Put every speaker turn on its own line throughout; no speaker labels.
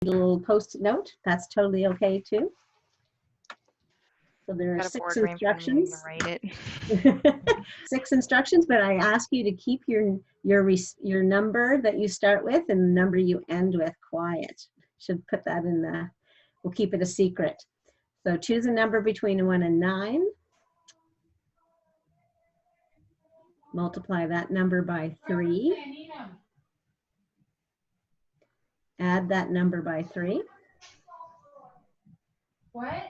little post-it note, that's totally okay too. So there are 6 instructions.
Write it.
6 instructions, but I ask you to keep your number that you start with and the number you end with quiet. Should put that in the, we'll keep it a secret. So choose a number between 1 and 9. Multiply that number by 3. Add that number by 3.
What?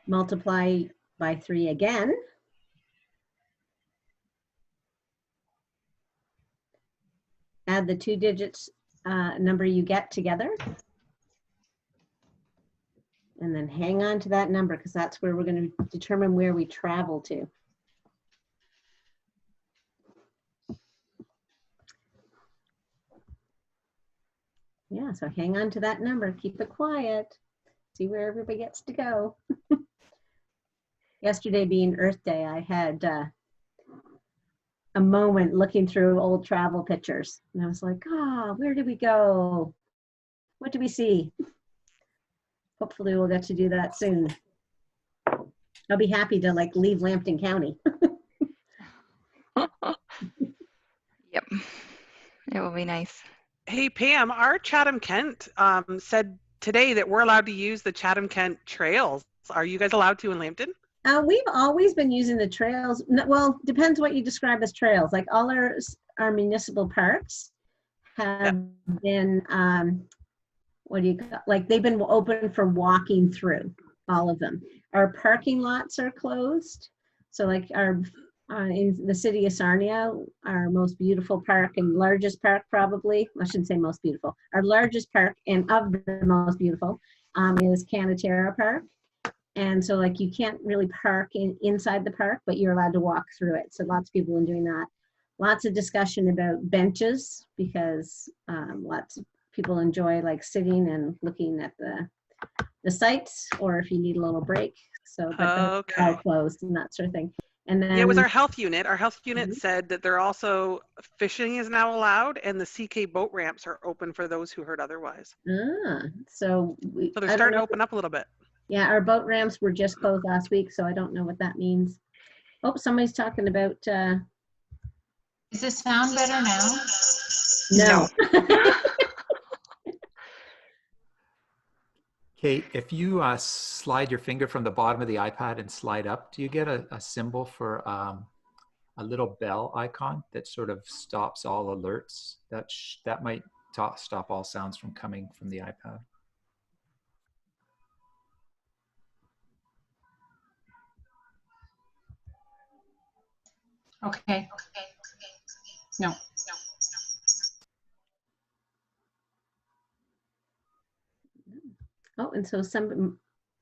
Multiply by 3 again. Add the 2 digits number you get together. And then hang on to that number because that's where we're going to determine where we travel to. Yeah, so hang on to that number, keep it quiet, see where everybody gets to go. Yesterday being Earth Day, I had a moment looking through old travel pictures. And I was like, where did we go? What did we see? Hopefully we'll get to do that soon. I'll be happy to like leave Lambton County.
Yep, it will be nice.
Hey, Pam, our Chatham-Kent said today that we're allowed to use the Chatham-Kent trails. Are you guys allowed to in Lambton?
We've always been using the trails. Well, depends what you describe as trails. Like all our municipal parks have been, what do you call, like they've been open for walking through, all of them. Our parking lots are closed. So like our, in the city of Sarnia, our most beautiful park and largest park probably, I shouldn't say most beautiful, our largest park and of the most beautiful is Canatera Park. And so like you can't really park inside the park, but you're allowed to walk through it. So lots of people are doing that. Lots of discussion about benches because lots of people enjoy like sitting and looking at the sites, or if you need a little break. So but they're all closed and that sort of thing. And then,
yeah, it was our health unit. Our health unit said that they're also, fishing is now allowed and the CK boat ramps are open for those who heard otherwise.
So
they're starting to open up a little bit.
Yeah, our boat ramps were just closed last week, so I don't know what that means. Oh, somebody's talking about...
Does this sound better now?
No.
Kate, if you slide your finger from the bottom of the iPad and slide up, do you get a symbol for a little bell icon that sort of stops all alerts? That might stop all sounds from coming from the iPad.
Okay. No.
Oh, and so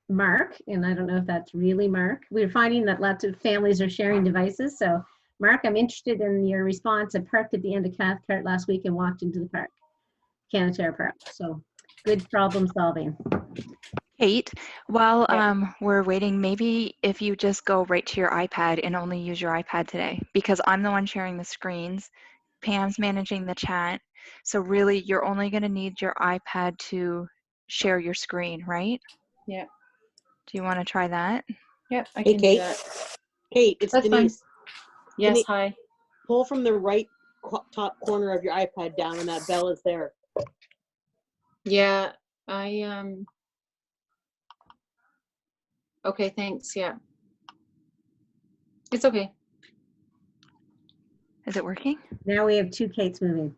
Mark, and I don't know if that's really Mark, we're finding that lots of families are sharing devices. So Mark, I'm interested in your response. I parked at the end of Cathcart last week and walked into the park, Canatera Park. So good problem solving.
Kate, while we're waiting, maybe if you just go right to your iPad and only use your iPad today, because I'm the one sharing the screens, Pam's managing the chat. So really, you're only going to need your iPad to share your screen, right?
Yeah.
Do you want to try that?
Yep, I can do that.
Kate, it's
That's
Denise.
fine. Yes,
Denise,
hi.
pull from the right top corner of your iPad down and that bell is there.
Yeah, okay, thanks. Yeah. It's okay.
Is it working?
Now we have 2 Kates moving.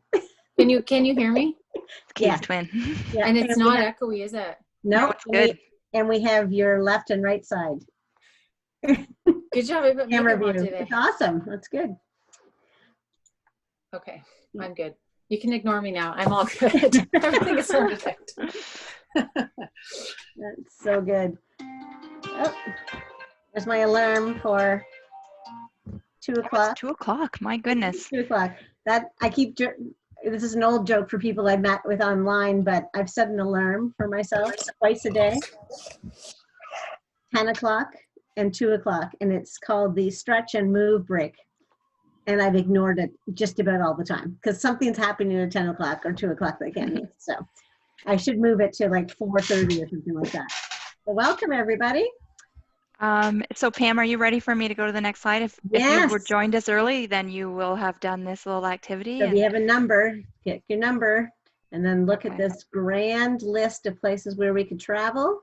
Can you hear me?
Kate's twin.
Yeah.
And it's not echoey, is it?
No,
it's good.
And we have your left and right side.
Good job. I put
Camera
makeup on
view.
today.
It's awesome. That's good.
Okay, I'm good. You can ignore me now. I'm all good. Everything is perfect.
That's so good. Oh, there's my alarm for 2 o'clock.
2 o'clock. My goodness.
2 o'clock. That I keep. This is an old joke for people I've met with online, but I've set an alarm for myself twice a day. 10 o'clock and 2 o'clock, and it's called the stretch and move break. and I've ignored it just about all the time because something's happening at 10 o'clock or 2 o'clock that I can't miss. So I should move it to like 4:30 or something like that. So welcome, everybody.
So Pam, are you ready for me to go to the next slide? If you were
Yes.
joined us early, then you will have done this little activity.
So we have a number, get your number, and then look at
Okay.
this grand list of places where we could travel.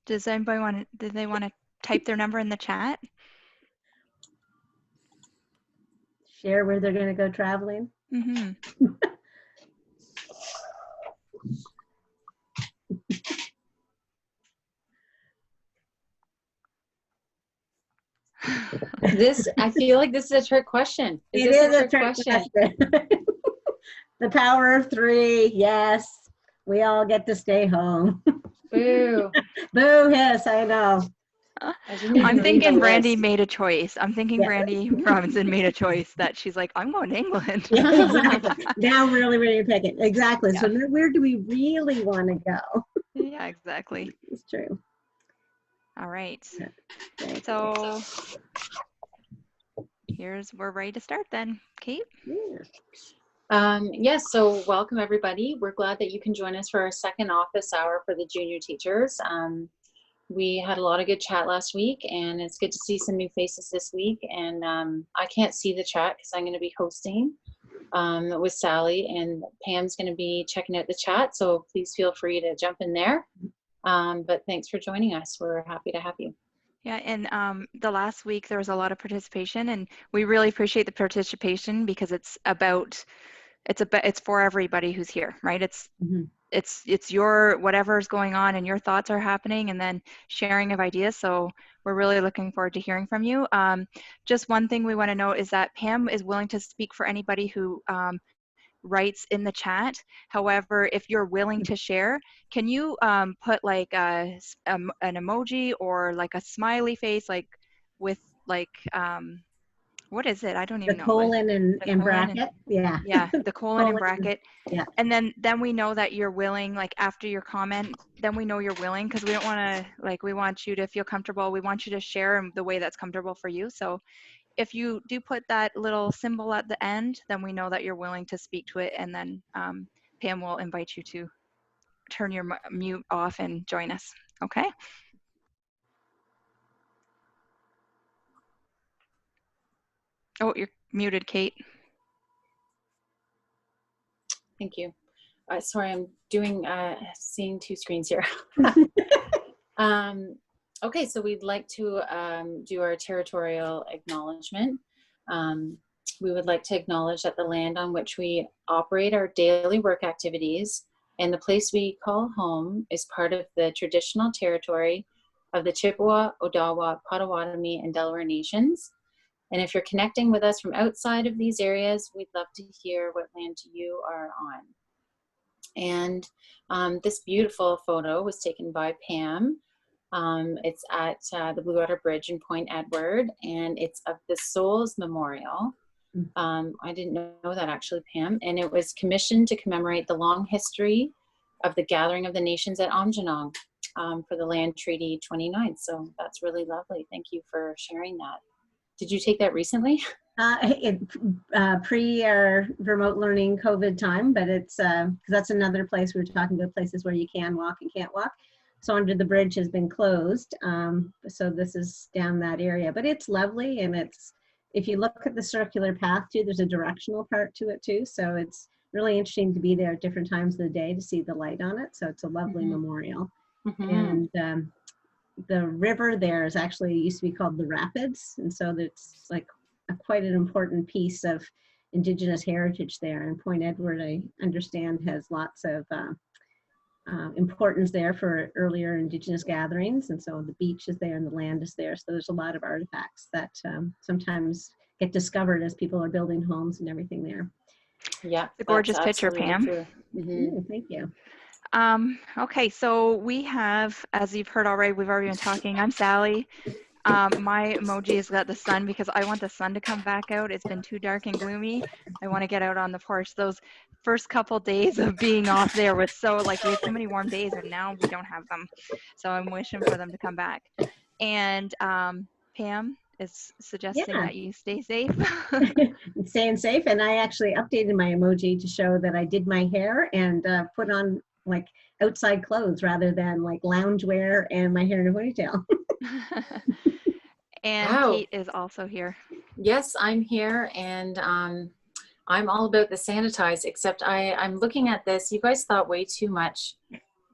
Does anybody do they want to type their number in the chat?
Share where they're going to go traveling.
Mm-hmm.
I feel like this is a trick question.
It
this
is a trick question. The power of 3. Yes, we all get to stay home.
Boo.
Boo hiss, I know.
I didn't even
I'm
read
thinking
the
Brandy
list.
made a choice. I'm thinking
Yeah.
Brandy Robinson made a choice that she's like, I'm going to England.
Yeah, exactly. Now we're really ready to pick it. Exactly.
Yeah.
So now where do we really want to go?
Yeah, exactly.
It's true.
All right.
Thank you.
So we're ready to start then. Kate?
Yeah.
Yes, so welcome everybody. We're glad that you can join us for our second office hour for the junior teachers. We had a lot of good chat last week, and it's good to see some new faces this week. And I can't see the chat because I'm going to be hosting with Sally, and Pam's going to be checking out the chat, so please feel free to jump in there. But thanks for joining us. We're happy to have you.
Yeah, and the last week there was a lot of participation, and we really appreciate the participation because it's for everybody who's here, right? It's your whatever's going on and your thoughts are happening, and then sharing of ideas. So we're really looking forward to hearing from you. Just one thing we want to note is that Pam is willing to speak for anybody who writes in the chat. However, if you're willing to share, can you put like an emoji or like a smiley face, like with like what is it? I don't even
The
know.
colon and
The colon
bracket. Yeah.
Yeah, the colon and
Colon.
bracket.
Yeah.
And then we know that you're willing, like after your comment, then we know you're willing, because we don't want to, like, we want you to feel comfortable. We want you to share in the way that's comfortable for you. So if you do put that little symbol at the end, then we know that you're willing to speak to it. And then Pam will invite you to turn your mute off and join us. Okay? Oh, you're muted, Kate.
Thank you. Sorry, I'm doing seeing 2 screens here. Okay, so we'd like to do our territorial acknowledgement. We would like to acknowledge that the land on which we operate our daily work activities and the place we call home is part of the traditional territory of the Chippewa, Odawa, Potawatomi, and Delaware nations. And if you're connecting with us from outside of these areas, we'd love to hear what land you are on. And this beautiful photo was taken by Pam. It's at the Blue Water Bridge in Point Edward, and it's of the Souls Memorial. I didn't know that actually, Pam. And it was commissioned to commemorate the long history of the gathering of the nations at Aamjiwnaang for the Land Treaty 29. So that's really lovely. Thank you for sharing that. Did you take that recently?
Pre our remote learning COVID time, but it's because that's another place we were talking about, places where you can walk and can't walk. So Under the Bridge has been closed. So this is down that area, but it's lovely. And it's, if you look at the circular path too, there's a directional part to it too. So it's really interesting to be there at different times of the day to see the light on it. So it's a lovely memorial. And the river there is actually used to be called the Rapids. And so that's like quite an important piece of Indigenous heritage there. And Point Edward, I understand, has lots of importance there for earlier Indigenous gatherings. And so the beach is there and the land is there. So there's a lot of artifacts that sometimes get discovered as people are building homes and everything there.
Yeah,
it's a gorgeous picture, Pam.
Thank you.
Okay, so we have, as you've heard already, we've already been talking. I'm Sally. My emoji has got the sun because I want the sun to come back out. It's been too dark and gloomy. I want to get out on the porch. Those first couple days of being off there was so, like, we had so many warm days and now we don't have them. So I'm wishing for them to come back. And Pam is suggesting
Yeah.
that you stay safe.
Staying safe. And I actually updated my emoji to show that I did my hair and put on like outside clothes rather than like loungewear and my hair in a ponytail.
And
Wow.
Kate is also here.
Yes, I'm here, and I'm all about the sanitize, except I'm looking at this. You guys thought way too much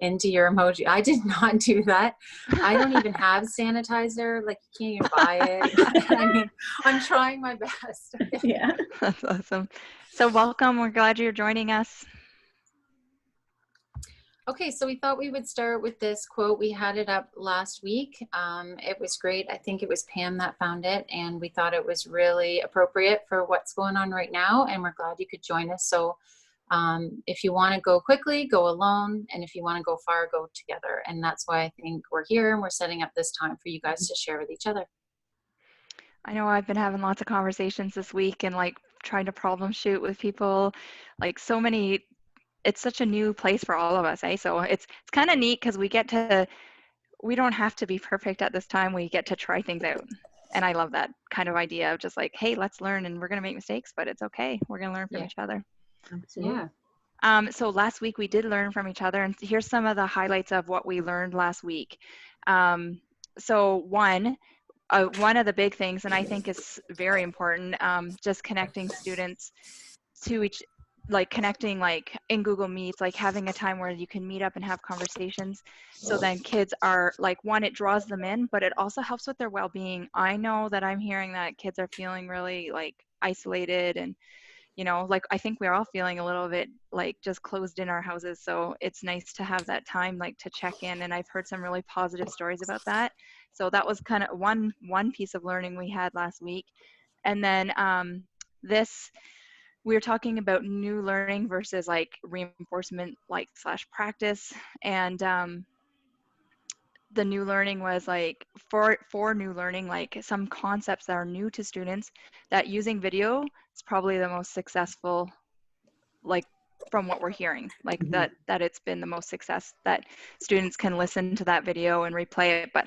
into your emoji. I did not do that. I don't even have sanitizer. Like, you can't even buy it. I mean, I'm trying my best. Okay.
Yeah.
That's awesome. So welcome. We're glad you're joining us.
Okay, so we thought we would start with this quote. We had it up last week. It was great. I think it was Pam that found it, and we thought it was really appropriate for what's going on right now, and we're glad you could join us. So if you want to go quickly, go alone, and if you want to go far, go together. And that's why I think we're here, and we're setting up this time for you guys to share with each other.
I know I've been having lots of conversations this week and like trying to problem shoot with people, like so many. It's such a new place for all of us, eh? So it's kind of neat because we don't have to be perfect at this time. We get to try things out. And I love that kind of idea of just like, hey, let's learn, and we're going to make mistakes, but it's okay. We're going to learn from each other.
Absolutely.
Yeah.
So last week we did learn from each other, and here's some of the highlights of what we learned last week. So one of the big things, and I think is very important, just connecting students to connecting like in Google Meets, like having a time where you can meet up and have conversations. So then kids are like, one, it draws them in, but it also helps with their well-being. I know that I'm hearing that kids are feeling really like isolated, and like I think we're all feeling a little bit like just closed in our houses. So it's nice to have that time like to check in, and I've heard some really positive stories about that. So that was kind of one piece of learning we had last week. And then we were talking about new learning versus like reinforcement, like / practice. And the new learning was like for new learning, like some concepts that are new to students, that using video is probably the most successful, like from what we're hearing, like that it's been the most success, that students can listen to that video and replay it. But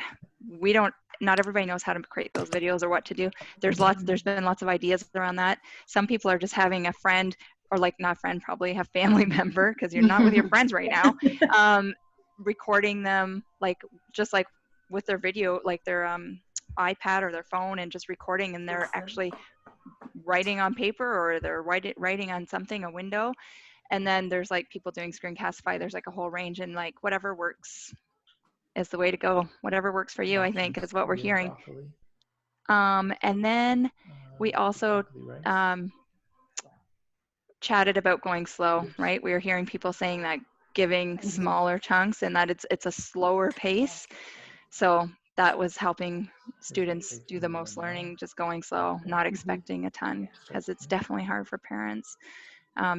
not everybody knows how to create those videos or what to do. There's been lots of ideas around that. Some people are just having a friend, or like not friend, probably have family member, because you're not with your friends right now, recording them like just like with their video, like their iPad or their phone, and just recording, and they're actually writing on paper, or they're writing on something, a window. And then there's like people doing screencastify. There's like a whole range, and like whatever works is the way to go. Whatever works for you, I think, is what we're hearing. And then we also chatted about going slow, right? We were hearing people saying that giving smaller chunks, and that it's a slower pace. So that was helping students do the most learning, just going slow, not expecting a ton, because it's definitely hard for parents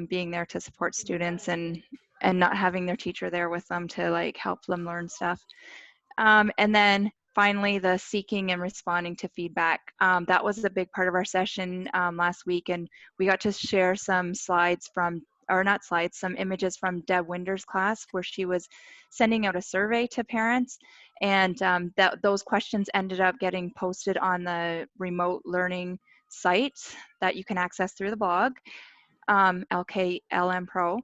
being there to support students and not having their teacher there with them to like help them learn stuff. And then finally, the seeking and responding to feedback. That was a big part of our session last week, and we got to share some slides some images from Deb Winder's class, where she was sending out a survey to parents, and those questions ended up getting posted on the remote learning site that you can access through the blog, LKLM Pro.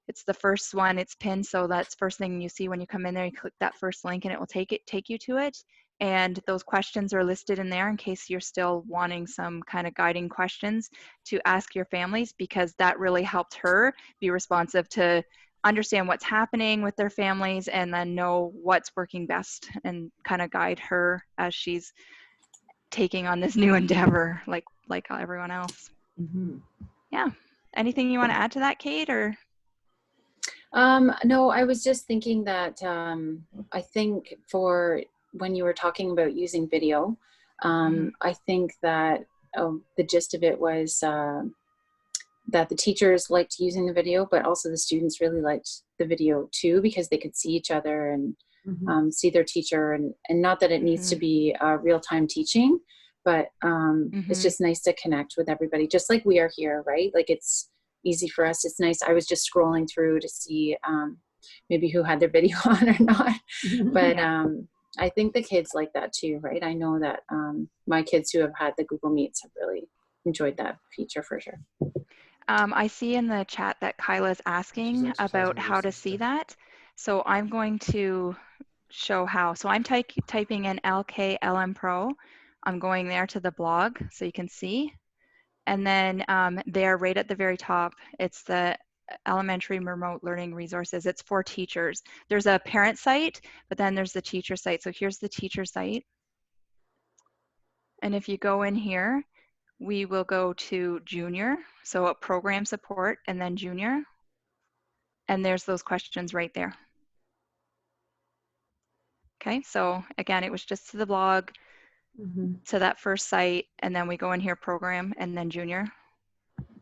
It's the first one, it's pinned, so that's first thing you see when you come in there. You click that first link and it will take you to it. And those questions are listed in there in case you're still wanting some kind of guiding questions to ask your families, because that really helped her be responsive to understand what's happening with their families, and then know what's working best and kind of guide her as she's taking on this new endeavor like everyone else. Yeah. Anything you want to add to that, Kate, or?
No, I was just thinking that I think for when you were talking about using video, I think that the gist of it was that the teachers liked using the video, but also the students really liked the video too, because they could see each other and see their teacher, and not that it needs to be real-time teaching, but it's just nice to connect with everybody, just like we are here, right? Like it's easy for us. It's nice. I was just scrolling through to see maybe who had their video on or not, but I think the kids like that too, right? I know that my kids who have had the Google Meets have really enjoyed that feature for sure.
I see in the chat that Kyla's asking about how to see that. So I'm going to show how. So I'm typing in LKLM Pro. I'm going there to the blog so you can see. And then there right at the very top, it's the elementary remote learning resources. It's for teachers. There's a parent site, but then there's the teacher site. So here's the teacher site. And if you go in here, we will go to junior. So a program support and then junior. And there's those questions right there. Okay, so again, it was just to the blog, to that first site, and then we go in here, program, and then junior.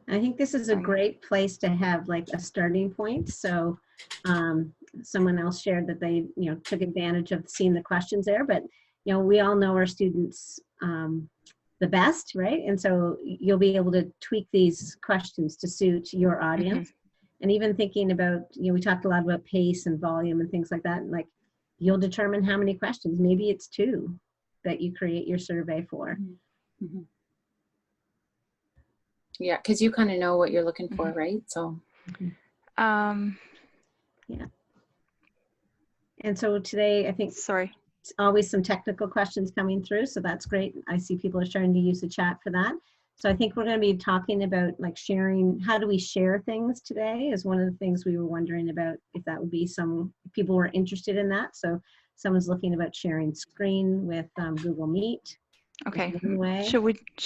I think this is a great place to have like a starting point. So someone else shared that they, you know, took advantage of seeing the questions there, but you know, we all know our students the best, right? And so you'll be able to tweak these questions to suit your audience. And even thinking about, you know, we talked a lot about pace and volume and things like that. And like, you'll determine how many questions. Maybe it's 2 that you create your survey for.
Yeah, because you kind of know what you're looking for, right? So,
yeah. And so today, I think,
sorry,
it's always some technical questions coming through. So that's great. I see people are starting to use the chat for that. So I think we're going to be talking about like sharing, how do we share things today is one of the things we were wondering about, if that would be if people were interested in that. So someone's looking about sharing screen with Google Meet.
okay.
Way.
Should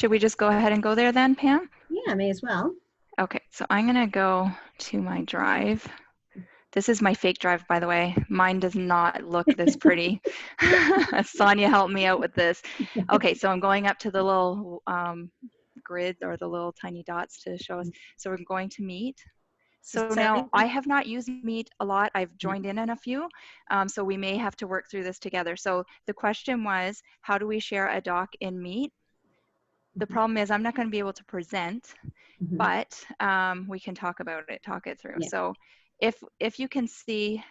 we just go ahead and go there then, Pam?
Yeah, may as well.
Okay, so I'm gonna go to my drive. This is my fake drive, by the way. Mine does not look this pretty. Sonia helped me out with this. Okay, so I'm going up to the little grid or the little tiny dots to show us. So we're going to Meet. So now I have not used Meet a lot. I've joined in a few, so we may have to work through this together. So the question was, how do we share a doc in Meet? The problem is I'm not going to be able to present, but we can talk about it, talk it through. Yeah. So if you can see,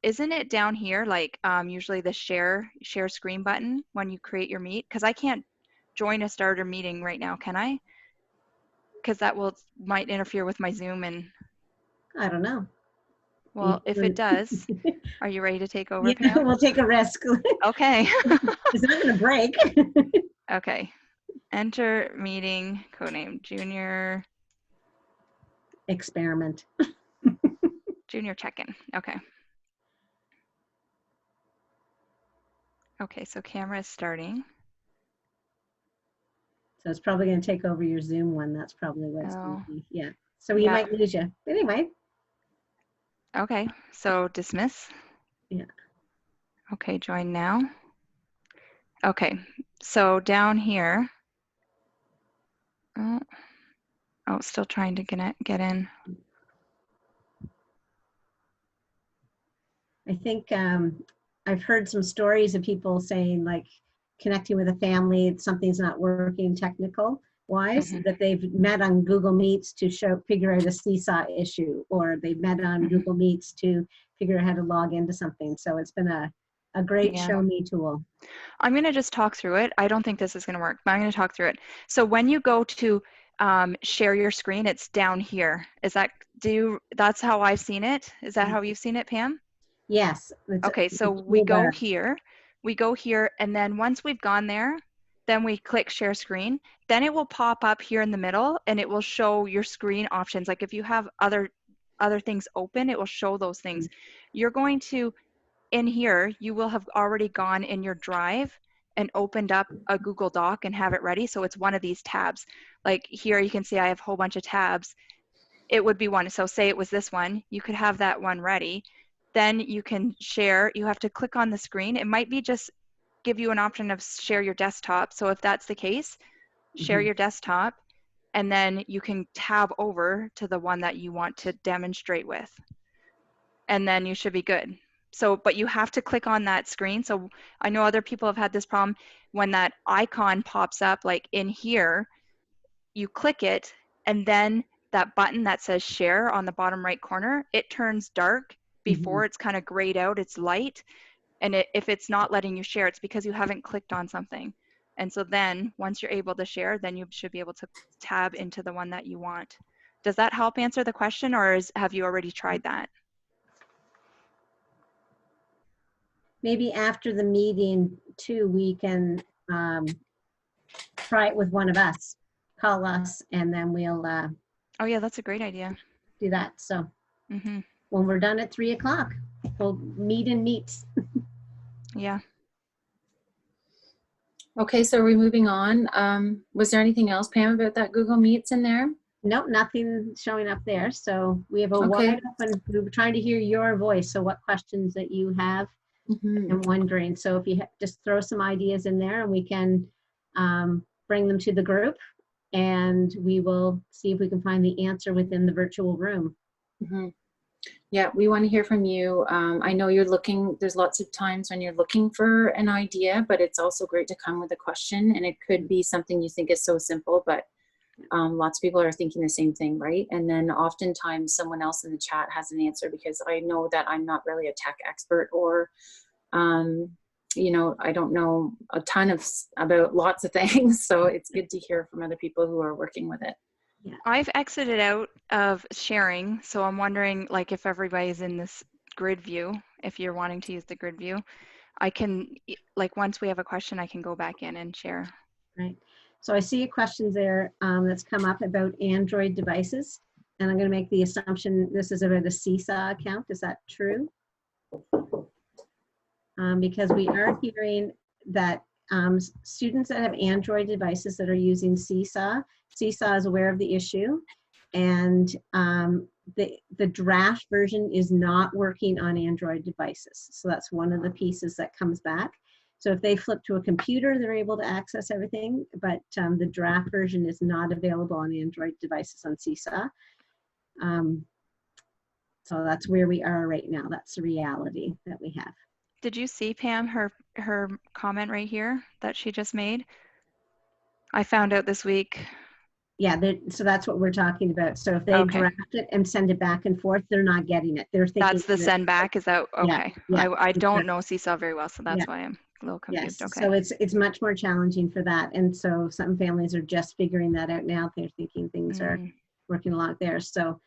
isn't it down here, like usually the share screen button when you create your Meet? Because I can't join a starter meeting right now, can I? Because that might interfere with my Zoom and.
I don't know.
Well, if it does, are you ready to take over,
yeah,
Pam?
We'll take a risk.
Okay.
It's not going to break.
Okay. Enter meeting, codename Junior.
Experiment.
Junior check-in. Okay. Okay, so camera is starting.
So it's probably going to take over your Zoom one. That's probably what's going to be. Yeah. So we might lose you. Anyway.
Okay, so dismiss.
Yeah.
Okay, join now. Okay, so down here. Oh, still trying to get in.
I think I've heard some stories of people saying like connecting with a family, something's not working technical wise, that they've met on Google Meets to figure out a seesaw issue, or they've met on Google Meets to figure out how to log into something. So it's been a great show me tool. I'm
going to just talk through it. I don't think this is going to work, but I'm going to talk through it. So when you go to share your screen, it's down here. That's how I've seen it. Is that how you've seen it, Pam?
Yes.
Okay, so we go here, and then once we've gone there, then we click share screen. Then it will pop up here in the middle, and it will show your screen options. Like if you have other things open, it will show those things. You're going to, in here, you will have already gone in your drive and opened up a Google Doc and have it ready. So it's one of these tabs. Like here, you can see I have a whole bunch of tabs. It would be one. So say it was this one, you could have that one ready. Then you can share. You have to click on the screen. It might be just give you an option of share your desktop. So if that's the case, share your desktop, and then you can tab over to the one that you want to demonstrate with. And then you should be good. So, but you have to click on that screen. So I know other people have had this problem when that icon pops up, like in here, you click it, and then that button that says share on the bottom right corner, it turns dark before it's kind of grayed out, it's light. And if it's not letting you share, it's because you haven't clicked on something. And so then once you're able to share, then you should be able to tab into the one that you want. Does that help answer the question, or have you already tried that?
Maybe after the meeting too, we can try it with one of us. Call us, and then we'll
Oh yeah, that's a great idea.
do that. So
Mm-hmm.
when we're done at 3 o'clock, we'll meet and meets.
Yeah.
Okay, so are we moving on? Was there anything else, Pam, about that Google Meets in there?
Nope, nothing showing up there. So we have a
Okay.
wide open, we were trying to hear your voice. So what questions that you have
Mhm.
and wondering. So if you just throw some ideas in there and we can bring them to the group, and we will see if we can find the answer within the virtual room.
Mhm. Yeah, we want to hear from you. I know you're looking, there's lots of times when you're looking for an idea, but it's also great to come with a question, and it could be something you think is so simple, but lots of people are thinking the same thing, right? And then oftentimes someone else in the chat has an answer, because I know that I'm not really a tech expert, or you know, I don't know a ton about lots of things. So it's good to hear from other people who are working with it.
Yeah.
I've exited out of sharing, so I'm wondering, like, if everybody's in this grid view, if you're wanting to use the grid view, I can, like, once we have a question, I can go back in and share.
Right. So I see a question there that's come up about Android devices, and I'm going to make the assumption this is about a Seesaw account. Is that true? Because we are hearing that students that have Android devices that are using Seesaw is aware of the issue, and the draft version is not working on Android devices. So that's one of the pieces that comes back. So if they flip to a computer, they're able to access everything, but the draft version is not available on Android devices on Seesaw. So that's where we are right now. That's the reality that we have.
Did you see, Pam, her comment right here that she just made? I found out this week.
Yeah, so that's what we're talking about. So if they
Okay.
draft it and send it back and forth, they're not getting it. They're thinking
That's the
that-
send back, is that, okay.
Yeah,
I don't
exactly.
know Seesaw very well, so that's
Yeah.
why I'm a little confused.
Yes,
Okay.
so it's much more challenging for that. And so some families are just figuring that out now. They're thinking things are working a lot there. So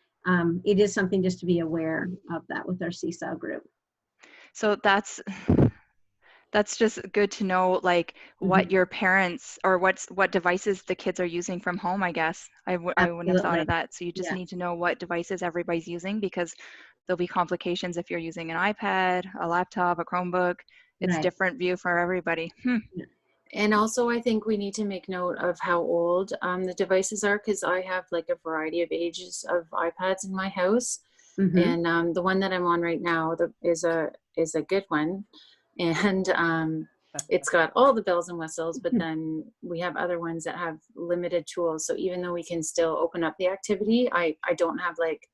it is something just to be aware of that with our Seesaw group.
So that's just good to know, like, what your parents, or what devices the kids are using from home, I guess. I wouldn't have thought
Absolutely.
of that. So you just need to know what devices everybody's using, because there'll be complications if you're using an iPad, a laptop, a Chromebook. It's
Right.
different view for everybody.
And also, I think we need to make note of how old the devices are, because I have like a variety of ages of iPads in my house.
Mhm.
And the one that I'm on right now is a good one, and it's got all the bells and whistles. But then we have other ones that have limited tools. So even though we can still open up the activity, I don't have like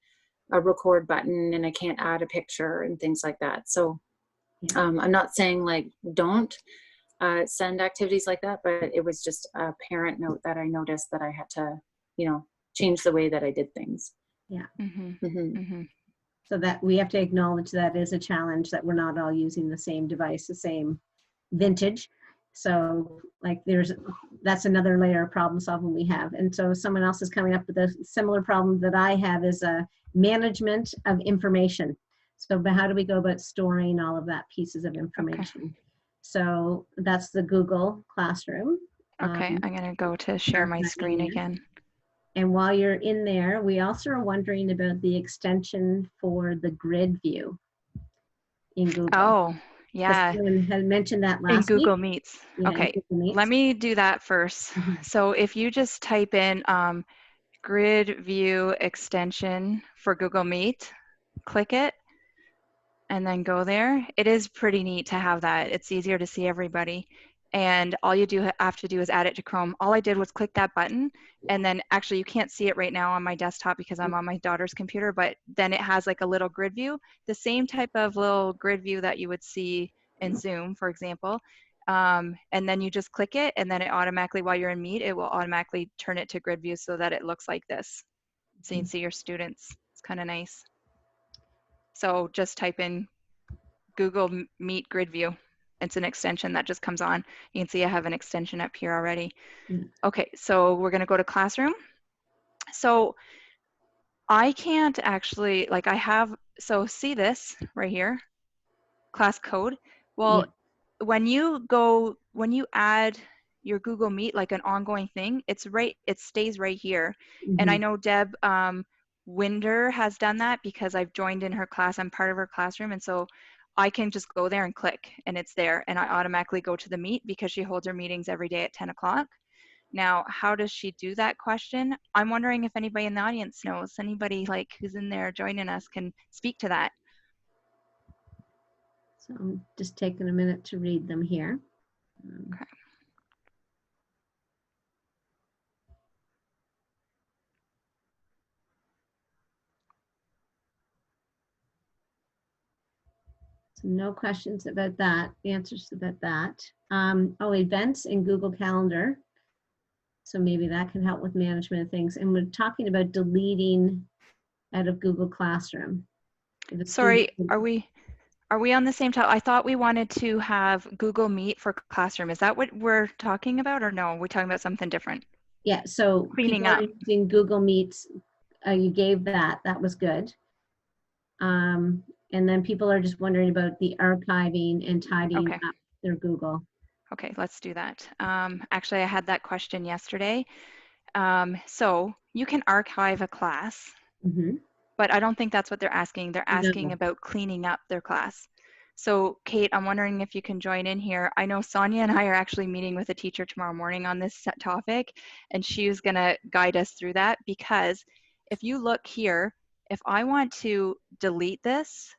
a record button, and I can't add a picture and things like that. So I'm not saying like don't send activities like that, but it was just a parent note that I noticed that I had to, you know, change the way that I did things.
Yeah.
Mm-hmm.
So that we have to acknowledge that is a challenge, that we're not all using the same device, the same vintage. So like that's another layer of problem solving we have. And so someone else is coming up with a similar problem that I have, is a management of information. So but how do we go about storing all of that pieces of information? Okay. So that's the Google Classroom.
Okay, I'm gonna go to share my screen again.
And while you're in there, we also are wondering about the extension for the grid view in Google.
Oh, yeah.
Someone had mentioned that last
in Google
week.
Meets.
Yeah,
okay,
Google Meets.
Let me do that first. So if you just type in grid view extension for Google Meet, click it, and then go there. It is pretty neat to have that. It's easier to see everybody. And all you have to do is add it to Chrome. All I did was click that button, and then actually you can't see it right now on my desktop because I'm on my daughter's computer, but then it has like a little grid view, the same type of little grid view that you would see in Zoom, for example. And then you just click it, and then it automatically, while you're in Meet, it will automatically turn it to grid view so that it looks like this. So you can see your students. It's kind of nice. So just type in Google Meet Grid View. It's an extension that just comes on. You can see I have an extension up here already.
Mm.
Okay, so we're gonna go to Classroom. So I can't actually, like I have, so see this right here, class code. Well, when you add your Google Meet, like an ongoing thing, it stays right here. And I
Mhm.
know Deb Winder has done that because I've joined in her class. I'm part of her classroom. And so I can just go there and click and it's there. And I automatically go to the Meet because she holds her meetings every day at 10 o'clock. Now, how does she do that question? I'm wondering if anybody in the audience knows, anybody like who's in there joining us can speak to that.
So I'm just taking a minute to read them here.
Okay.
So no questions about that, answers about that. Oh, events in Google Calendar. So maybe that can help with management of things. And we're talking about deleting out of Google Classroom. If it's
Sorry,
Google-
are we on the same topic? I thought we wanted to have Google Meet for Classroom. Is that what we're talking about, or no? We're talking about something different.
Yeah, so
Cleaning
people are
up.
using Google Meets. You gave that. That was good. And then people are just wondering about the archiving and tidying
Okay.
up their Google.
Okay, let's do that. Actually, I had that question yesterday. So you can archive a class,
Mhm.
but I don't think that's what they're asking. They're asking
No.
about cleaning up their class. So Kate, I'm wondering if you can join in here. I know Sonia and I are actually meeting with a teacher tomorrow morning on this topic, and she's gonna guide us through that, because if you look here, if I want to delete this,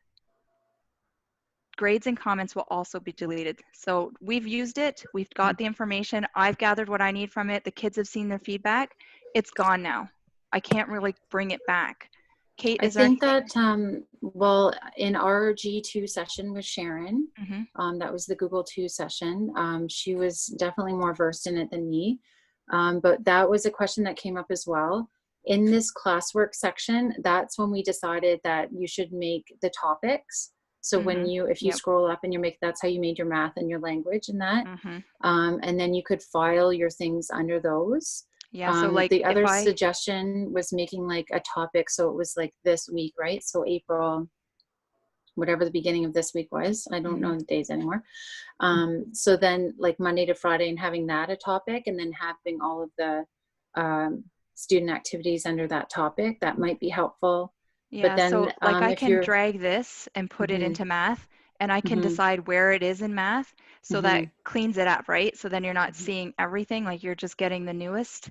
grades and comments will also be deleted. So we've used it, we've got the information, I've gathered what I need from it, the kids have seen their feedback, it's gone now. I can't really bring it back. Kate,
I
is there
think
anything?
that, well, in our G2 session with Sharon,
Mhm.
that was the Google 2 session, she was definitely more versed in it than me. But that was a question that came up as well. In this classwork section, that's when we decided that you should make the topics. So when if you
Yep.
scroll up and you make, that's how you made your math and your language and that.
Mhm.
And then you could file your things under those.
Yeah, so like
the other
if I,
suggestion was making like a topic. So it was like this week, right? So April, whatever the beginning of this week was, I don't know the days anymore. So then like Monday to Friday and having that a topic, and then having all of the student activities under that topic, that might be helpful.
yeah,
But then
so like I
if
can
you're,
drag this and put it into math, and I can
Mhm.
decide where it is in math, so that cleans it up, right? So then you're not
Mhm.
seeing everything, like you're just getting the newest.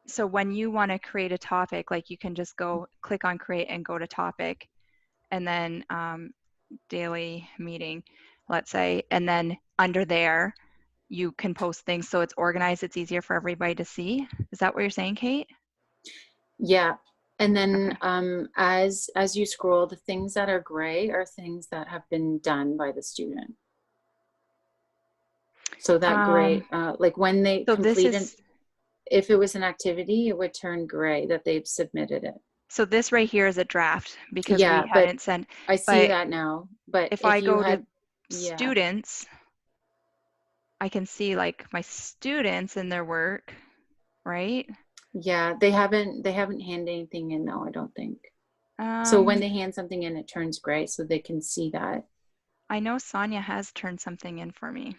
So when you want to create a topic, like you can just go click on create and go to topic, and then daily meeting, let's say, and then under there, you can post things so it's organized, it's easier for everybody to see. Is that what you're saying, Kate?
Yeah. And then
Okay.
as you scroll, the things that are gray are things that have been done by the student. So that gray, like when they
So this
complete
is,
if it was an activity, it would turn gray that they've submitted it.
so this right here is a draft because we
Yeah, but
hadn't sent,
I see
but
that now. But
if I
if you
go to
had, yeah,
students, I can see like my students and their work, right?
yeah, they haven't handed anything in though, I don't think. So when they hand something in, it turns gray so they can see that.
I know Sonia has turned something in for me.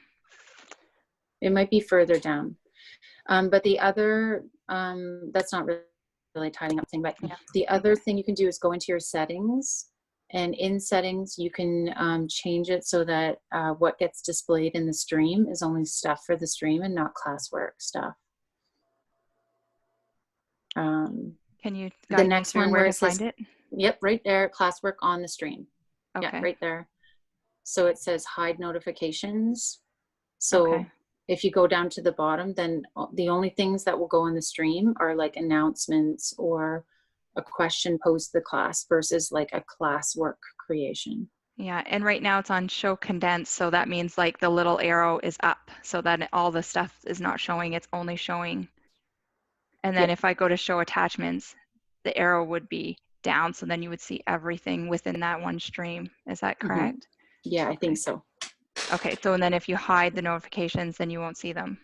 It might be further down. But the other, that's not really tidying up thing, but
Yeah.
the other thing you can do is go into your settings, and in settings, you can change it so that what gets displayed in the stream is only stuff for the stream and not classwork stuff.
Can you
The
guide me
next
through
one
where
where
to
it says,
find it?
yep, right there, classwork on the stream.
Okay.
Yeah, right there. So it says hide notifications.
Okay.
So if you go down to the bottom, then the only things that will go in the stream are like announcements or a question posed to the class versus like a classwork creation.
Yeah, and right now it's on show condensed, so that means like the little arrow is up so that all the stuff is not showing, it's only showing. And then
Yeah.
if I go to show attachments, the arrow would be down, so then you would see everything within that one stream. Is that correct?
Yeah, I think so.
Okay, so and then if you hide the notifications, then you won't see them.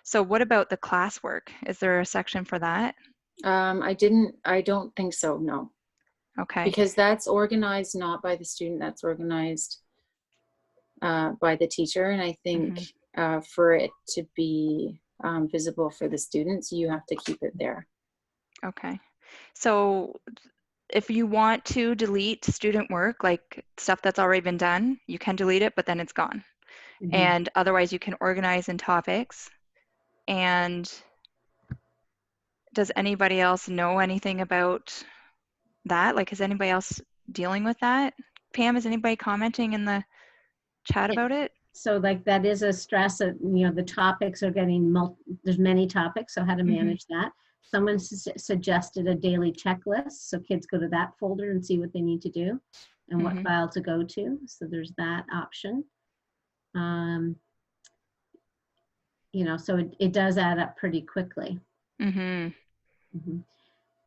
So what about the classwork? Is there a section for that?
I don't think so, no.
Okay.
Because that's organized not by the student, that's organized by the teacher. And I think for it to be visible for the students, you have to keep it there.
Okay. So if you want to delete student work, like stuff that's already been done, you can delete it, but then it's gone. And otherwise you can organize in topics. And does anybody else know anything about that? Like, is anybody else dealing with that? Pam, is anybody commenting in the chat about it?
So like that is a stress that, you know, the topics are getting, there's many topics, so how to manage that. Someone suggested a daily checklist, so kids go to that folder and see what they need to do and what file to go to. So there's that option. You know, so it does add up pretty quickly. And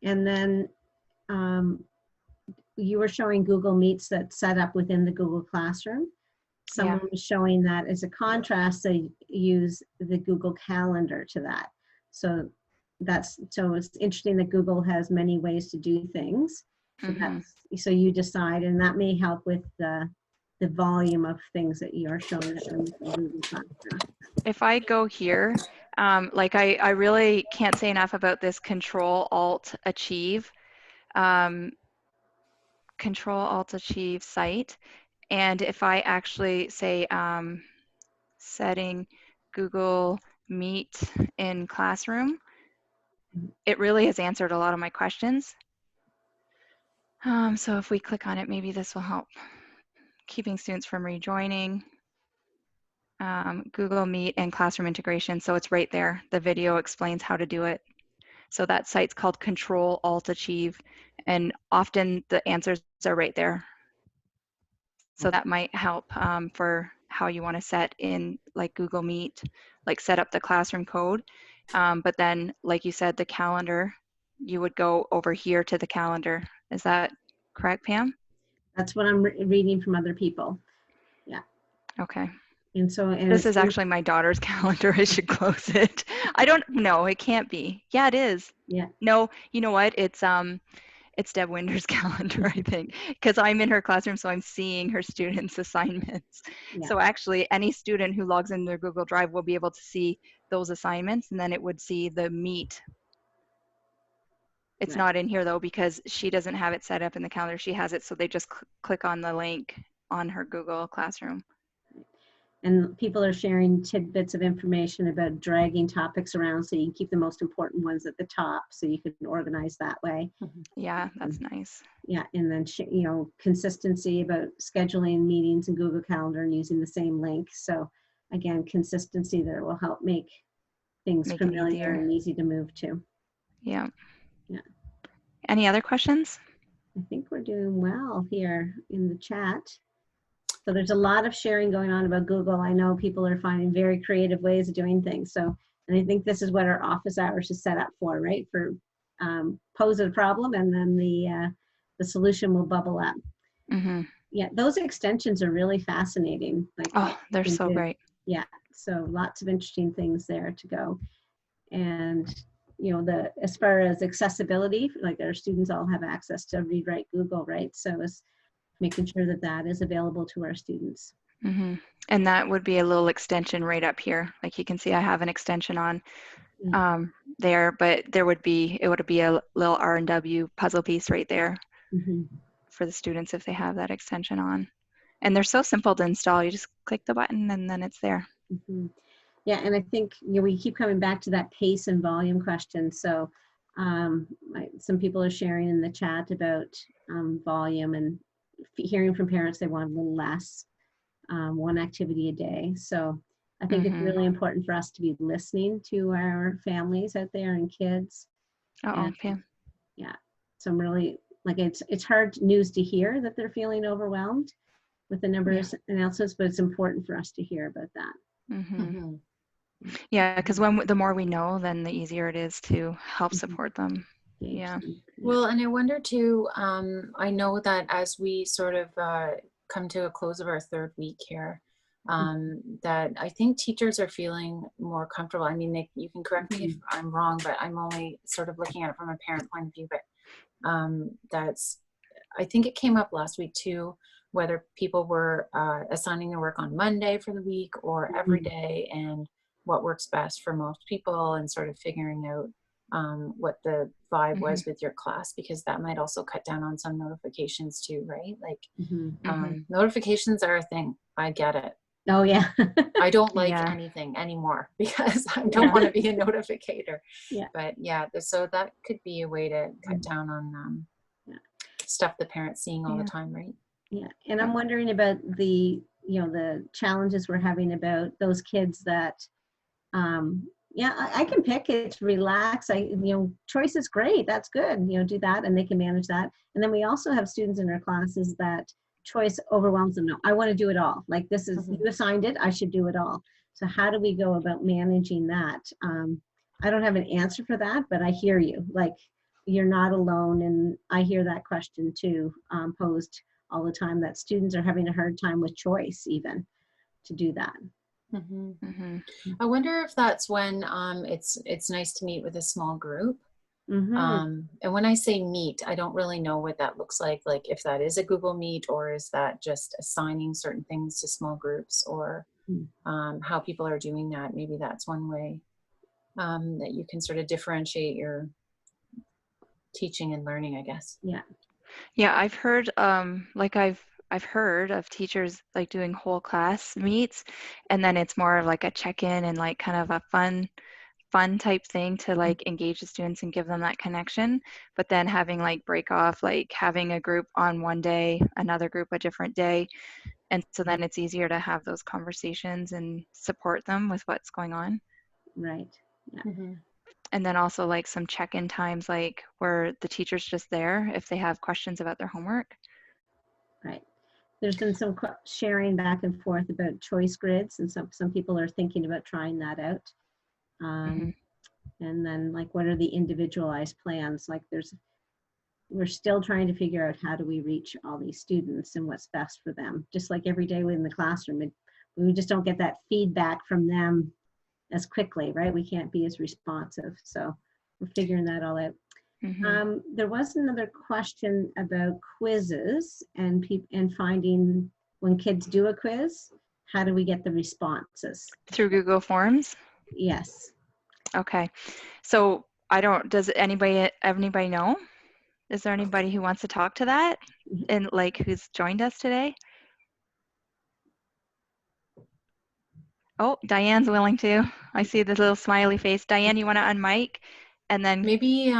then you were showing Google Meets that's set up within the Google Classroom. Someone was showing that as a contrast, they use the Google Calendar to that. So it's interesting that Google has many ways to do things. So so you decide, and that may help with the volume of things that you are showing in the Google Classroom.
If I go here, like I really can't say enough about this Control-Alt-Achieve site. And if I actually say setting Google Meet in Classroom, it really has answered a lot of my questions. So if we click on it, maybe this will help. Keeping students from rejoining. Google Meet and classroom integration. So it's right there. The video explains how to do it. So that site's called Control-Alt-Achieve, and often the answers are right there. So that might help for how you want to set in like Google Meet, like set up the classroom code. But then, like you said, the calendar, you would go over here to the calendar. Is that correct, Pam?
That's what I'm reading from other people. Yeah.
Okay.
And so,
this is actually my daughter's calendar. I should close it. I don't know. It can't be. Yeah, it is.
Yeah.
No, you know what? It's Deb Winder's calendar, I think, because I'm in her classroom, so I'm seeing her students' assignments.
Yeah.
So actually, any student who logs into their Google Drive will be able to see those assignments, and then it would see the Meet. It's not in here though because she doesn't have it set up in the calendar. She has it, so they just click on the link on her Google Classroom.
And people are sharing tidbits of information about dragging topics around so you can keep the most important ones at the top so you can organize that way.
Yeah, that's nice.
Yeah, and then, you know, consistency about scheduling meetings in Google Calendar and using the same link. So again, consistency there will help make things familiar and easy to move to.
Yeah.
Yeah.
Any other questions?
I think we're doing well here in the chat. So there's a lot of sharing going on about Google. I know people are finding very creative ways of doing things. So, and I think this is what our office hours is set up for, right? For pose a problem and then the solution will bubble up. Yeah, those extensions are really fascinating. Like,
oh, they're so great.
Yeah, so lots of interesting things there to go. And you know, as far as accessibility, like our students all have access to Read Write Google, right? So it's making sure that that is available to our students.
And that would be a little extension right up here. Like you can see I have an extension on there, but it would be a little R&W puzzle piece right there for the students if they have that extension on. And they're so simple to install. You just click the button and then it's there.
Yeah, and I think, you know, we keep coming back to that pace and volume question. So some people are sharing in the chat about volume and hearing from parents they want a little less, one activity a day. So I think it's really important for us to be listening to our families out there and kids.
Pam.
Yeah, so I'm really, like, it's hard news to hear that they're feeling overwhelmed with the number of announcements, but it's important for us to hear about that.
Yeah, because the more we know, then the easier it is to help support them. Yeah.
Well, and I wonder too, I know that as we sort of come to a close of our third week here, that I think teachers are feeling more comfortable. I mean, you can correct me if I'm wrong, but I'm only sort of looking at it from a parent point of view. But I think it came up last week too, whether people were assigning their work on Monday for the week or every day, and what works best for most people, and sort of figuring out what the vibe was with your class, because that might also cut down on some notifications too, right? Like notifications are a thing. I get it.
Oh yeah.
I don't like
Yeah.
anything anymore because I don't want to be a notificator.
Yeah.
But yeah, so that could be a way to cut down on stuff the parents seeing all the time, right?
Yeah, and I'm wondering about the challenges we're having about those kids that I can pick it, relax. Choice is great. That's good. Do that and they can manage that. And then we also have students in our classes that choice overwhelms them. No, I want to do it all. Like this is, you assigned it, I should do it all. So how do we go about managing that? I don't have an answer for that, but I hear you. Like you're not alone. And I hear that question too, posed all the time, that students are having a hard time with choice even to do that.
I wonder if that's when it's nice to meet with a small group. And when I say meet, I don't really know what that looks like if that is a Google Meet, or is that just assigning certain things to small groups, or how people are doing that. Maybe that's one way that you can sort of differentiate your teaching and learning, I guess.
Yeah, I've heard I've heard of teachers like doing whole class meets, and then it's more of like a check-in and like kind of a fun type thing to like engage the students and give them that connection, but then having like break off, like having a group on one day, another group a different day, and so then it's easier to have those conversations and support them with what's going on.
Right. Yeah.
And then also like some check-in times, like where the teacher's just there if they have questions about their homework.
Right. There's been some sharing back and forth about choice grids, and some people are thinking about trying that out. And then like, what are the individualized plans? Like we're still trying to figure out how do we reach all these students and what's best for them. Just like every day in the classroom, we just don't get that feedback from them as quickly, right? We can't be as responsive. So we're figuring that all out. There was another question about quizzes and finding when kids do a quiz, how do we get the responses?
Through Google Forms?
Yes.
Okay. So does anybody know? Is there anybody who wants to talk to that and like who's joined us today? Oh, Diane's willing to. I see the little smiley face. Diane, you want to unmic? And then
maybe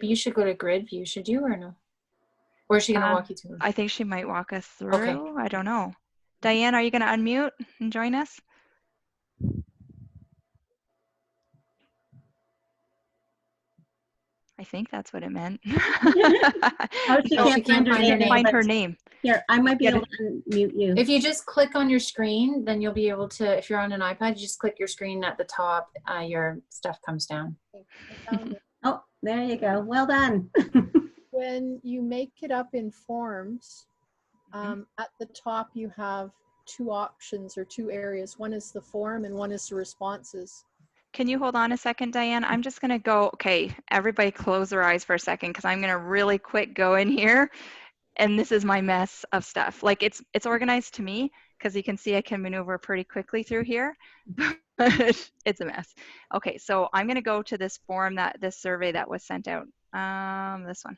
you should go to grid view, should you, or no? Or is she going to walk you through?
I think she might walk us through.
Okay.
I don't know. Diane, are you going to unmute and join us? I think that's what it meant.
She can't
find her name.
Here, I might be able to unmute you.
If you just click on your screen, then you'll be able to, if you're on an iPad, you just click your screen at the top, your stuff comes down.
Oh, there you go. Well done.
When you make it up in forms, at the top you have two options or two areas. One is the form and one is the responses.
Can you hold on a second, Diane? I'm just going to go, okay, everybody close their eyes for a second because I'm going to really quick go in here. And this is my mess of stuff. Like it's organized to me because you can see I can maneuver pretty quickly through here, but it's a mess. Okay, so I'm going to go to this form, this survey that was sent out, this one.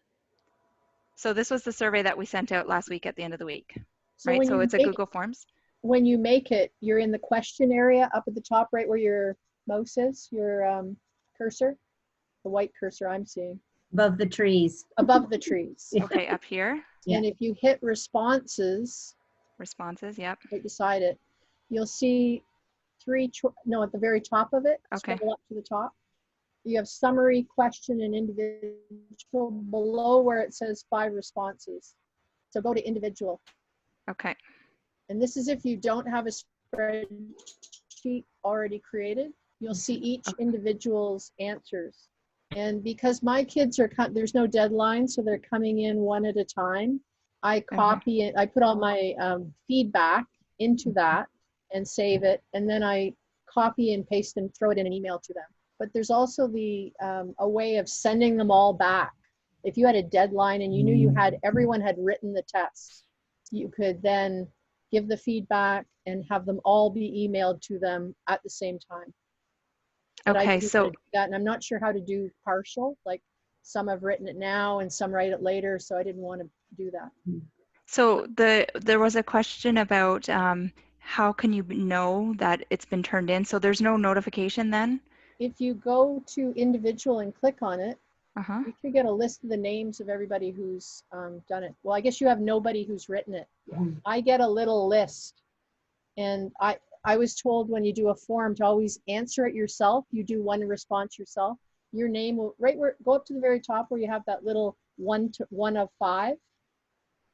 So this was the survey that we sent out last week at the end of the week, right? So it's a Google Forms.
When you make it, you're in the question area up at the top, right where your mouse is, your cursor, the white cursor I'm seeing.
Above the trees.
Above the trees.
Okay, up here.
And if you hit responses.
Responses, yep.
Right beside it, you'll see at the very top of it,
okay.
Scroll up to the top. You have summary, question, and individual below where it says 5 responses. So go to individual.
Okay.
And this is if you don't have a spreadsheet already created. You'll see each individual's answers. And because my kids are, there's no deadline, so they're coming in one at a time. I copy it, I put all my feedback into that and save it. And then I copy and paste and throw it in an email to them. But there's also a way of sending them all back. If you had a deadline and you knew everyone had written the test, you could then give the feedback and have them all be emailed to them at the same time. But I
Okay,
didn't
so
do that, and I'm not sure how to do partial. Like some have written it now and some write it later, so I didn't want to do that.
so there was a question about how can you know that it's been turned in? So there's no notification then?
If you go to individual and click on it,
Uh-huh.
you could get a list of the names of everybody who's done it. Well, I guess you have nobody who's written it. I get a little list, and I was told when you do a form to always answer it yourself. You do one response yourself. Your name will, right where, go up to the very top where you have that little 1 of 5,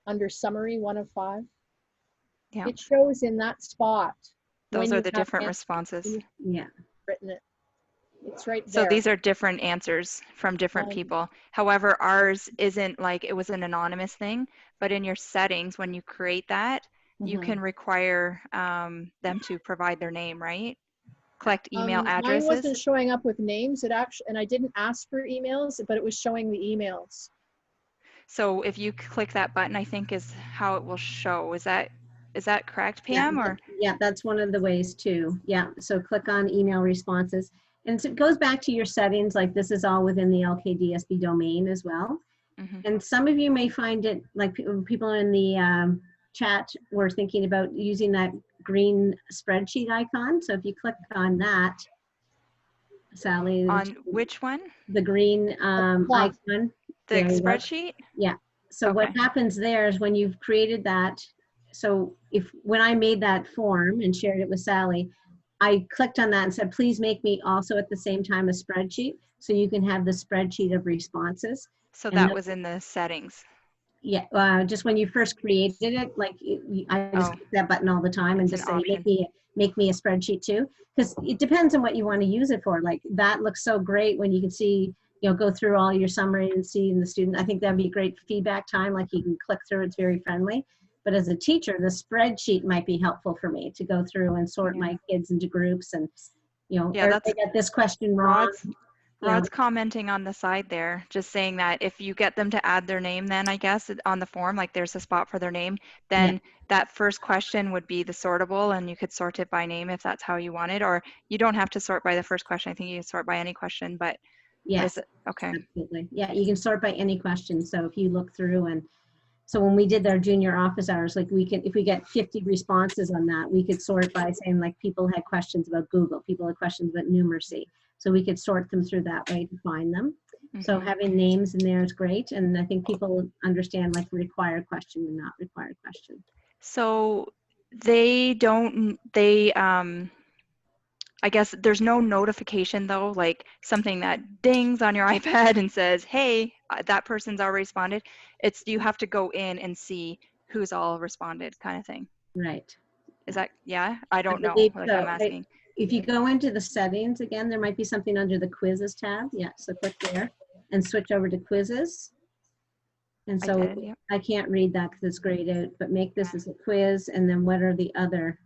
under summary 1 of 5.
Yeah.
It shows in that spot.
Those
when
are
you
the
have
different responses.
Yeah.
written it. It's right
So
there.
these are different answers from different people. However, ours isn't like it was an anonymous thing, but in your settings, when you create that, you can require them to provide their name, right? Collect email
Mine
addresses.
wasn't showing up with names. It actually, and I didn't ask for emails, but it was showing the emails.
So if you click that button, I think is how it will show. Is that correct,
Yeah,
Pam? Or
yeah, that's one of the ways too. Yeah, so click on email responses. And so it goes back to your settings, like this is all within the LKDSB domain as well. And some of you may find it, like people in the chat were thinking about using that green spreadsheet icon. So if you click on that, Sally.
On which one?
The green icon.
The spreadsheet?
Yeah. So what happens there is when you've created that, so when I made that form and shared it with Sally, I clicked on that and said, please make me also at the same time a spreadsheet so you can have the spreadsheet of responses.
So that was in the settings.
Yeah, just when you first created it, like I just click that button all the time and just say, make me a spreadsheet too. Because it depends on what you want to use it for. Like that looks so great when you can see, go through all your summary and see in the student. I think that'd be great feedback time. Like you can click through, it's very friendly. But as a teacher, the spreadsheet might be helpful for me to go through and sort my kids into groups and, everybody got this question wrong.
Rod's commenting on the side there, just saying that if you get them to add their name, then I guess on the form, like there's a spot for their name, then that first question would be the sortable and you could sort it by name if that's how you want it, or you don't have to sort by the first question. I think you can sort by any question, but okay.
Absolutely. Yeah, you can sort by any question. So if you look through and so when we did our junior office hours, like if we get 50 responses on that, we could sort by saying like people had questions about Google, people had questions about numeracy. So we could sort them through that way to find them. So having names in there is great. And I think people understand like required question and not required question.
So I guess there's no notification though, like something that dings on your iPad and says, hey, that person's already responded. It's you have to go in and see who's all responded kind of thing.
Right.
Is that, I don't know, like I'm asking.
If you go into the settings again, there might be something under the quizzes tab. Yeah, so click there and switch over to quizzes. And so I can't read that because it's grayed out, but make this as a quiz. And then what are the other?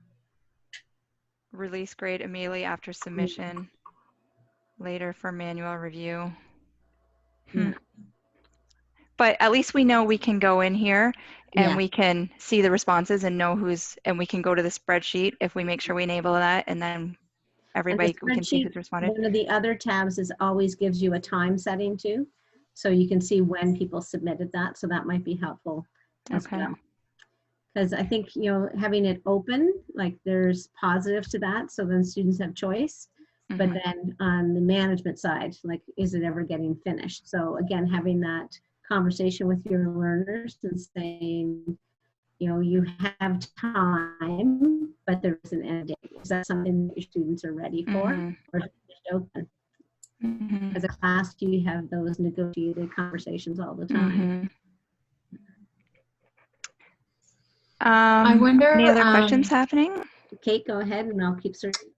Release grade immediately after submission, later for manual review. But at least we know we can go in here and we can see the responses and know and we can go to the spreadsheet if we make sure we enable that, and then everybody, we can see who's responded.
One of the other tabs always gives you a time setting too. So you can see when people submitted that. So that might be helpful as well. Because I think, having it open, like there's positives to that. So then students have choice. But then on the management side, like, is it ever getting finished? So again, having that conversation with your learners and saying, you have time, but there's an end date. Is that something that your students are ready for? Or is it just open? As a class, do you have those negotiated conversations all the time?
I wonder.
Any other questions happening?
Kate, go ahead and I'll keep searching.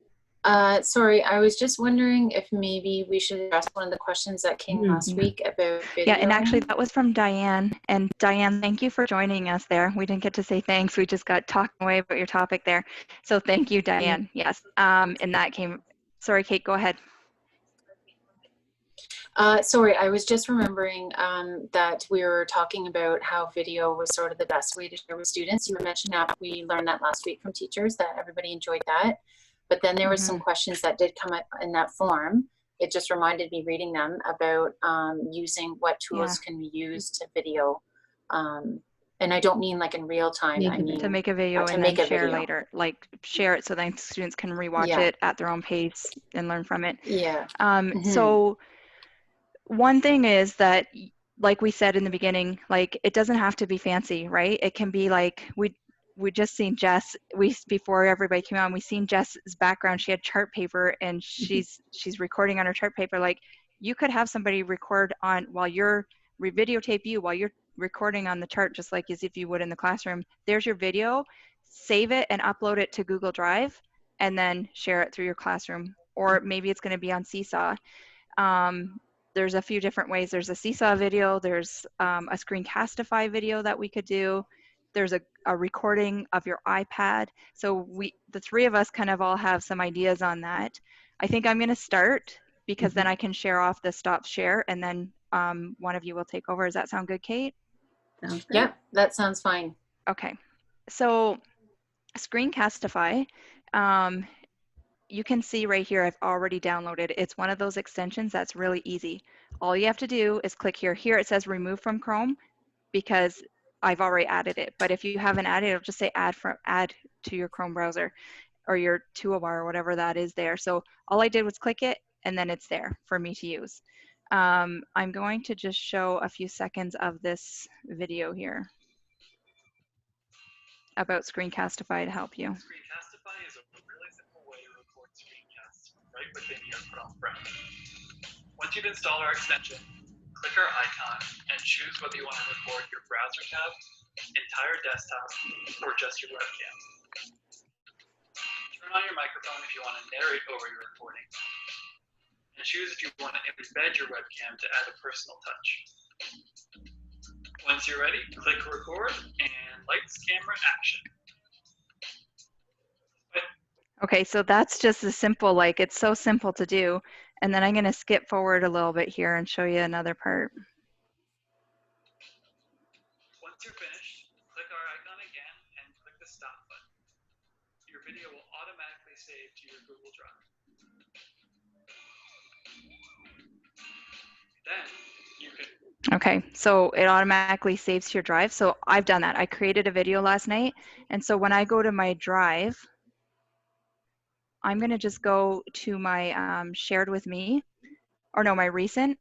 Sorry, I was just wondering if maybe we should address one of the questions that came last week about video.
Yeah, and actually that was from Diane. And Diane, thank you for joining us there. We didn't get to say thanks. We just got talking away about your topic there. So thank you, Diane. Yes. And that came, sorry, Kate, go ahead.
Sorry, I was just remembering that we were talking about how video was sort of the best way to share with students. You mentioned that we learned that last week from teachers, that everybody enjoyed that. But then there were some questions that did come up in that form. It just reminded me reading them about using what tools can we use to video. And I don't mean like in real time. I mean
to make a video and then share later, like share it so then students can rewatch it at their own pace and learn from it.
Yeah.
So one thing is that, like we said in the beginning, like it doesn't have to be fancy, right? It can be like we just seen Jess. Before everybody came on, we seen Jess's background. She had chart paper and she's recording on her chart paper. Like you could have somebody record on while you're videotape you while you're recording on the chart, just like as if you would in the classroom. There's your video. Save it and upload it to Google Drive, and then share it through your classroom. Or maybe it's going to be on Seesaw. There's a few different ways. There's a Seesaw video. There's a Screencastify video that we could do. There's a recording of your iPad. So the three of us kind of all have some ideas on that. I think I'm going to start because then I can share off the stop share, and then one of you will take over. Does that sound good, Kate?
Sounds good.
Yeah, that sounds fine.
Okay. So Screencastify, you can see right here, I've already downloaded. It's one of those extensions that's really easy. All you have to do is click here. Here it says remove from Chrome because I've already added it. But if you haven't added, it'll just say add to your Chrome browser or your toolbar or whatever that is there. So all I did was click it and then it's there for me to use. I'm going to just show a few seconds of this video here about Screencastify to help you.
Screencastify is a really simple way to record screencasts right within your Chrome browser. Once you've installed our extension, click our icon and choose whether you want to record your browser tab, entire desktop, or just your webcam. Turn on your microphone if you want to narrate over your recording, and choose if you want to embed your webcam to add a personal touch. Once you're ready, click record and lights, camera, action.
Okay, so that's just a simple, like it's so simple to do. And then I'm going to skip forward a little bit here and show you another part.
Once you're finished, click our icon again and click the stop button. Your video will automatically save to your Google Drive. Then you can...
Okay, so it automatically saves to your drive. So I've done that. I created a video last night. And so when I go to my drive, I'm going to just go to my shared with me, or no, my recent.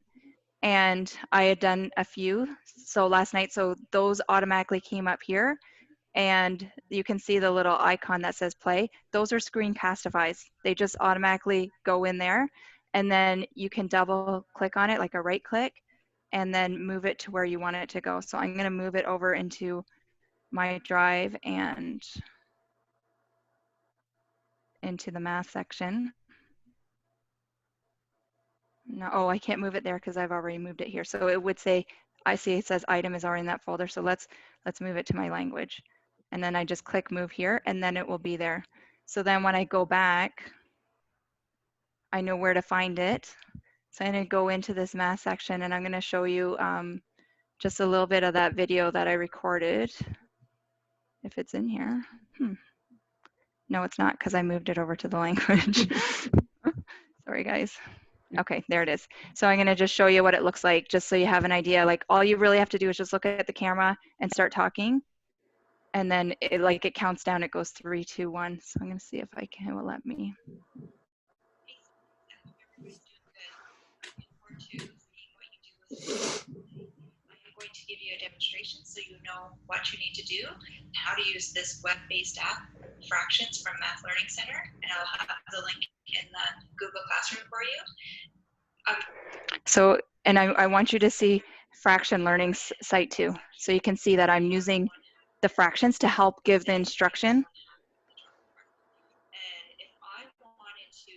And I had done a few. So last night, so those automatically came up here. And you can see the little icon that says play. Those are Screencastifies. They just automatically go in there. And then you can double click on it, like a right click, and then move it to where you want it to go. So I'm going to move it over into my drive and into the math section. No, oh, I can't move it there because I've already moved it here. So it would say, I see it says item is already in that folder. So let's move it to my language. And then I just click move here and then it will be there. So then when I go back, I know where to find it. So I'm going to go into this math section and I'm going to show you just a little bit of that video that I recorded. If it's in here. No, it's not because I moved it over to the language. Sorry, guys. Okay, there it is. So I'm going to just show you what it looks like, just so you have an idea. Like all you really have to do is just look at the camera and start talking. And then it counts down, it goes 3, 2, 1. So I'm going to see if it will let me.
I'm going to give you a demonstration so you know what you need to do, how to use this web-based app, Fractions from Math Learning Center, and I'll have the link in the Google Classroom for you.
So, and I want you to see Fraction Learning site too. So you can see that I'm using the fractions to help give the instruction.
And if I wanted to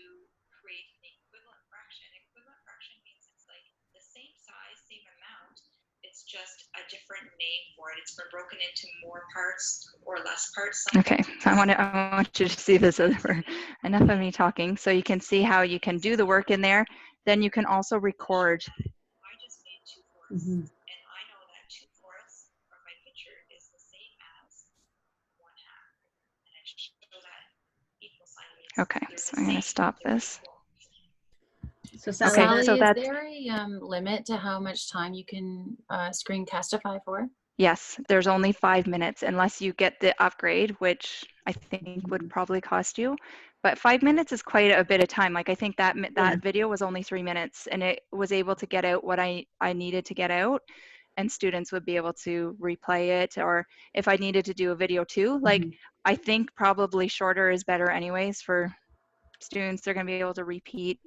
a different name for it. It's been broken into more parts or less parts.
Okay, so I want you to see this over. Enough of me talking. So you can see how you can do the work in there. Then you can also record.
I just made 2/4,
Mhm.
and I know that 2/4 from my picture is the same as 1/2, and I show that equal sign means
Okay,
they're
so
the
I'm going to
same,
stop
they're
this.
equal.
So Sally,
Okay,
Sally,
so
is
that's,
there a limit to how much time you can screencastify for?
yes, there's only 5 minutes unless you get the upgrade, which I think would probably cost you. But 5 minutes is quite a bit of time. Like I think that that video was only 3 minutes and it was able to get out what I needed to get out, and students would be able to replay it. Or if I needed to do a video too, like I think probably shorter is better anyways for students. They're going to be able to repeat.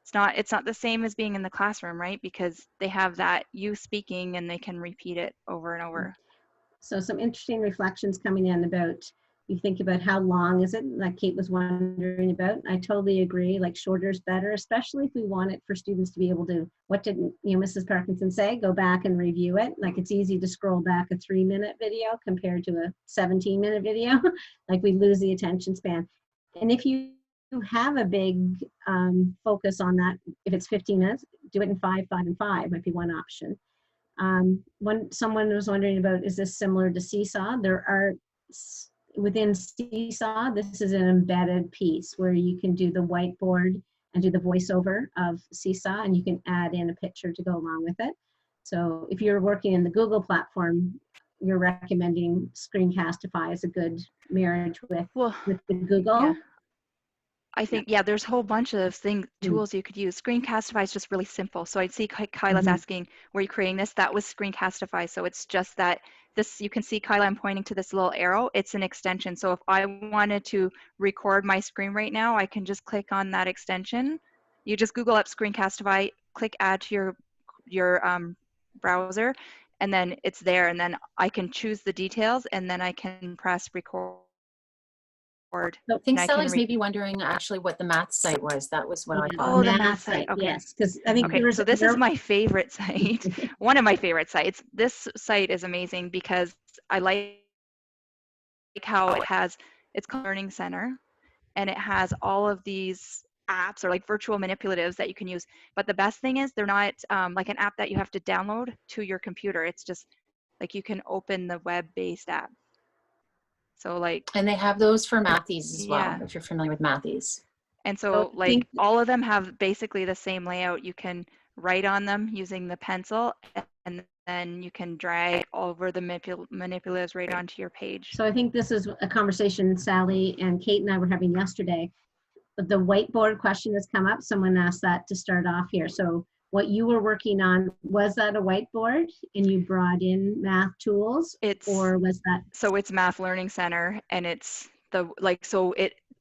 It's not the same as being in the classroom, right? Because they have that you speaking and they can repeat it over and over.
So some interesting reflections coming in about, you think about how long is it, like Kate was wondering about. I totally agree, like shorter is better, especially if we want it for students to be able to, what did Mrs. Parkinson say? Go back and review it. Like it's easy to scroll back a 3-minute video compared to a 17-minute video. Like we lose the attention span. And if you have a big focus on that, if it's 15 minutes, do it in 5, 5, and 5 might be one option. Someone was wondering about, is this similar to Seesaw? There are, within Seesaw, this is an embedded piece where you can do the whiteboard and do the voiceover of Seesaw, and you can add in a picture to go along with it. So if you're working in the Google platform, you're recommending Screencastify as a good marriage with the Google.
Yeah. I think, yeah, there's a whole bunch of tools you could use. Screencastify is just really simple. So I'd see Kyla's asking, were you creating this? That was Screencastify. So it's just that this, you can see Kyla, I'm pointing to this little arrow. It's an extension. So if I wanted to record my screen right now, I can just click on that extension. You just Google up Screencastify, click add to your browser, and then it's there. And then I can choose the details, and then I can press record.
I think Sally's maybe wondering actually what the math site was. That was what I thought.
Oh, the math site. Okay.
Yes, because I think
so this is my favorite site. One of my favorite sites. This site is amazing because I like how it's called Learning Center, and it has all of these apps or like virtual manipulatives that you can use. But the best thing is they're not like an app that you have to download to your computer. It's just like you can open the web-based app. So like,
and they have those for Mathies as well,
yeah.
if you're familiar with Mathies.
And so like all of them have basically the same layout. You can write on them using the pencil, and then you can drag over the manipulatives right onto your page.
So I think this is a conversation Sally and Kate and I were having yesterday. But the whiteboard question has come up. Someone asked that to start off here. So what you were working on, was that a whiteboard and you brought in math tools, or was that?
So it's Math Learning Center, and it's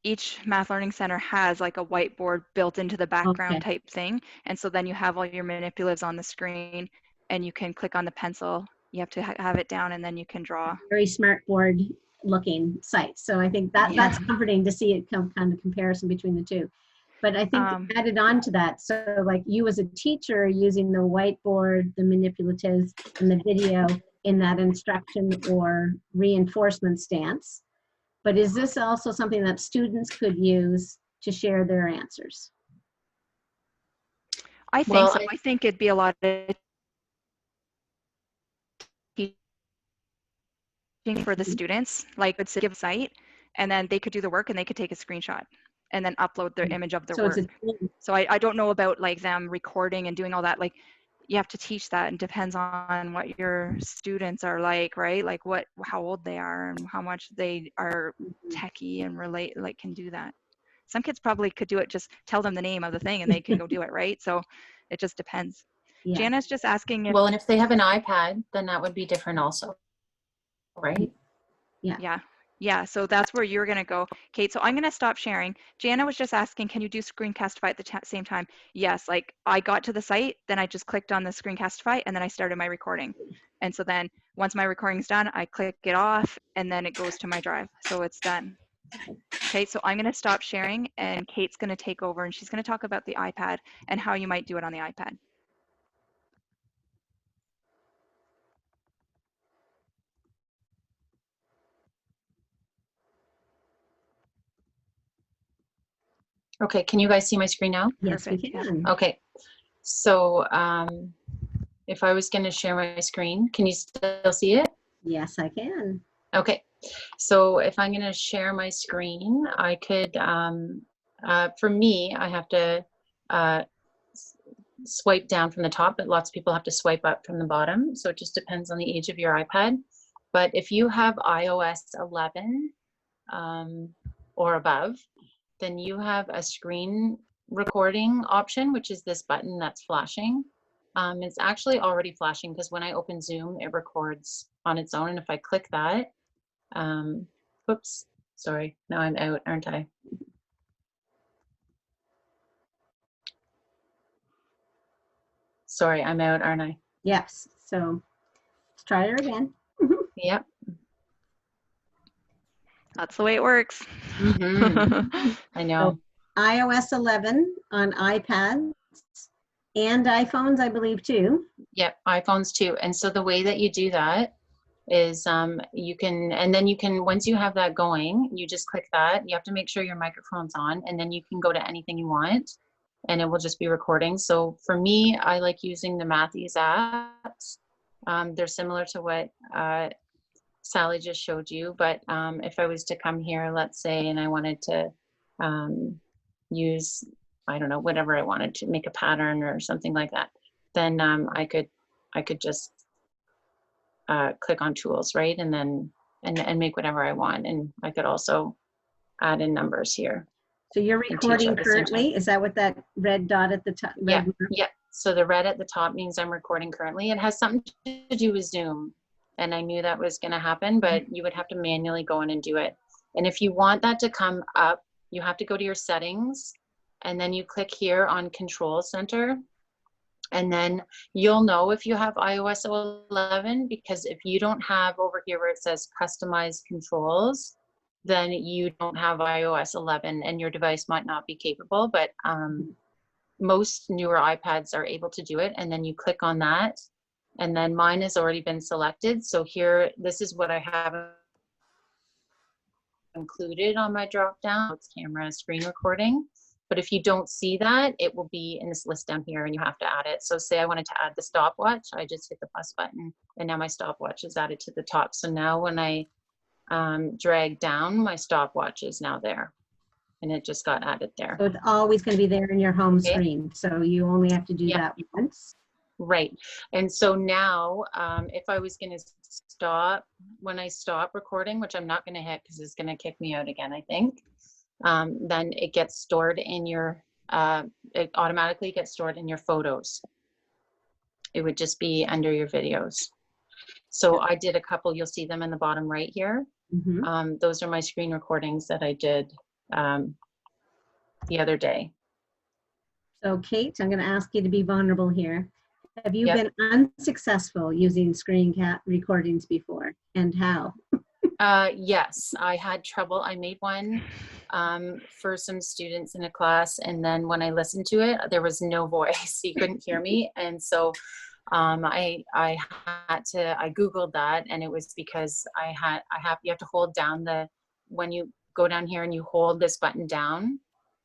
each Math Learning Center has like a whiteboard built into the background type thing. And so then you have all your manipulatives on the screen, and you can click on the pencil. You have to have it down, and then you can draw.
Very smart board looking site. So I think that's comforting to see it kind of comparison between the two. But I think added on to that, so like you as a teacher using the whiteboard, the manipulatives, and the video in that instruction or reinforcement stance. But is this also something that students could use to share their answers?
I think so. I think it'd be a lot of teaching for the students, like it's a give site, and then they could do the work and they could take a screenshot and then upload their image of their work. So I don't know about like them recording and doing all that. Like you have to teach that, and depends on what your students are like, right? Like how old they are and how much they are techie and can do that. Some kids probably could do it, just tell them the name of the thing and they can go do it, right? So it just depends. Yeah. Jana's just asking if—
well, and if they have an iPad, then that would be different also, right?
Yeah, so that's where you're going to go, Kate. So I'm going to stop sharing. Jana was just asking, can you do Screencastify at the same time? Yes, like I got to the site, then I just clicked on the Screencastify, and then I started my recording. And so then once my recording's done, I click it off, and then it goes to my drive. So it's done. Okay, so I'm going to stop sharing, and Kate's going to take over, and she's going to talk about the iPad and how you might do it on the iPad.
Okay, can you guys see my screen now?
Yes, we
Perfect, yeah.
can.
Okay, so if I was going to share my screen, can you still see it?
Yes, I can.
Okay, so if I'm going to share my screen, I could, for me, I have to swipe down from the top, but lots of people have to swipe up from the bottom. So it just depends on the age of your iPad. But if you have iOS 11 or above, then you have a screen recording option, which is this button that's flashing. It's actually already flashing because when I open Zoom, it records on its own. And if I click that, oops, sorry, now I'm out, aren't I? Sorry, I'm out, aren't I?
Yes. So let's try her again.
Yep.
That's the way it works.
I know.
iOS 11 on iPads and iPhones, I believe, too.
Yep, iPhones too. And so the way that you do that is you can, and then you can, once you have that going, you just click that. You have to make sure your microphone's on, and then you can go to anything you want and it will just be recording. So for me, I like using the Matthews apps. They're similar to what Sally just showed you, but if I was to come here, let's say, and I wanted to use, I don't know, whatever I wanted to make a pattern or something like that, then I could just click on tools, right? And then, and make whatever I want. And I could also add in numbers here.
So you're
and teach
recording
at the same time.
currently? Is that what that red dot at the top?
Yeah,
red mark-
yeah. So the red at the top means I'm recording currently. It has something to do with Zoom. And I knew that was gonna happen, but you would have to manually go in and do it. And if you want that to come up, you have to go to your settings and then you click here on Control Center. And then you'll know if you have iOS 11, because if you don't have over here where it says customize controls, then you don't have iOS 11 and your device might not be capable, but most newer iPads are able to do it. And then you click on that, and then mine has already been selected. So here, this is what I have included on my drop down. It's camera, screen recording. But if you don't see that, it will be in this list down here and you have to add it. So say I wanted to add the stopwatch, I just hit the plus button and now my stopwatch is added to the top. So now when I drag down, my stopwatch is now there and it just got added there.
So it's always going to be there in your home screen. So you only have to do that once.
Right. And so now if I was going to stop, when I stop recording, which I'm not going to hit because it's going to kick me out again, I think. Then it gets stored in your, it automatically gets stored in your photos. It would just be under your videos. So I did a couple, you'll see them in the bottom right here. Those are my screen recordings that I did the other day.
So Kate, I'm going to ask you to be vulnerable here. Have you been unsuccessful using screen cap recordings before, and how?
Yes, I had trouble. I made one for some students in a class, and then when I listened to it, there was no voice. You couldn't hear me, and so I Googled that, and it was because you have to hold down when you go down here and you hold this button down,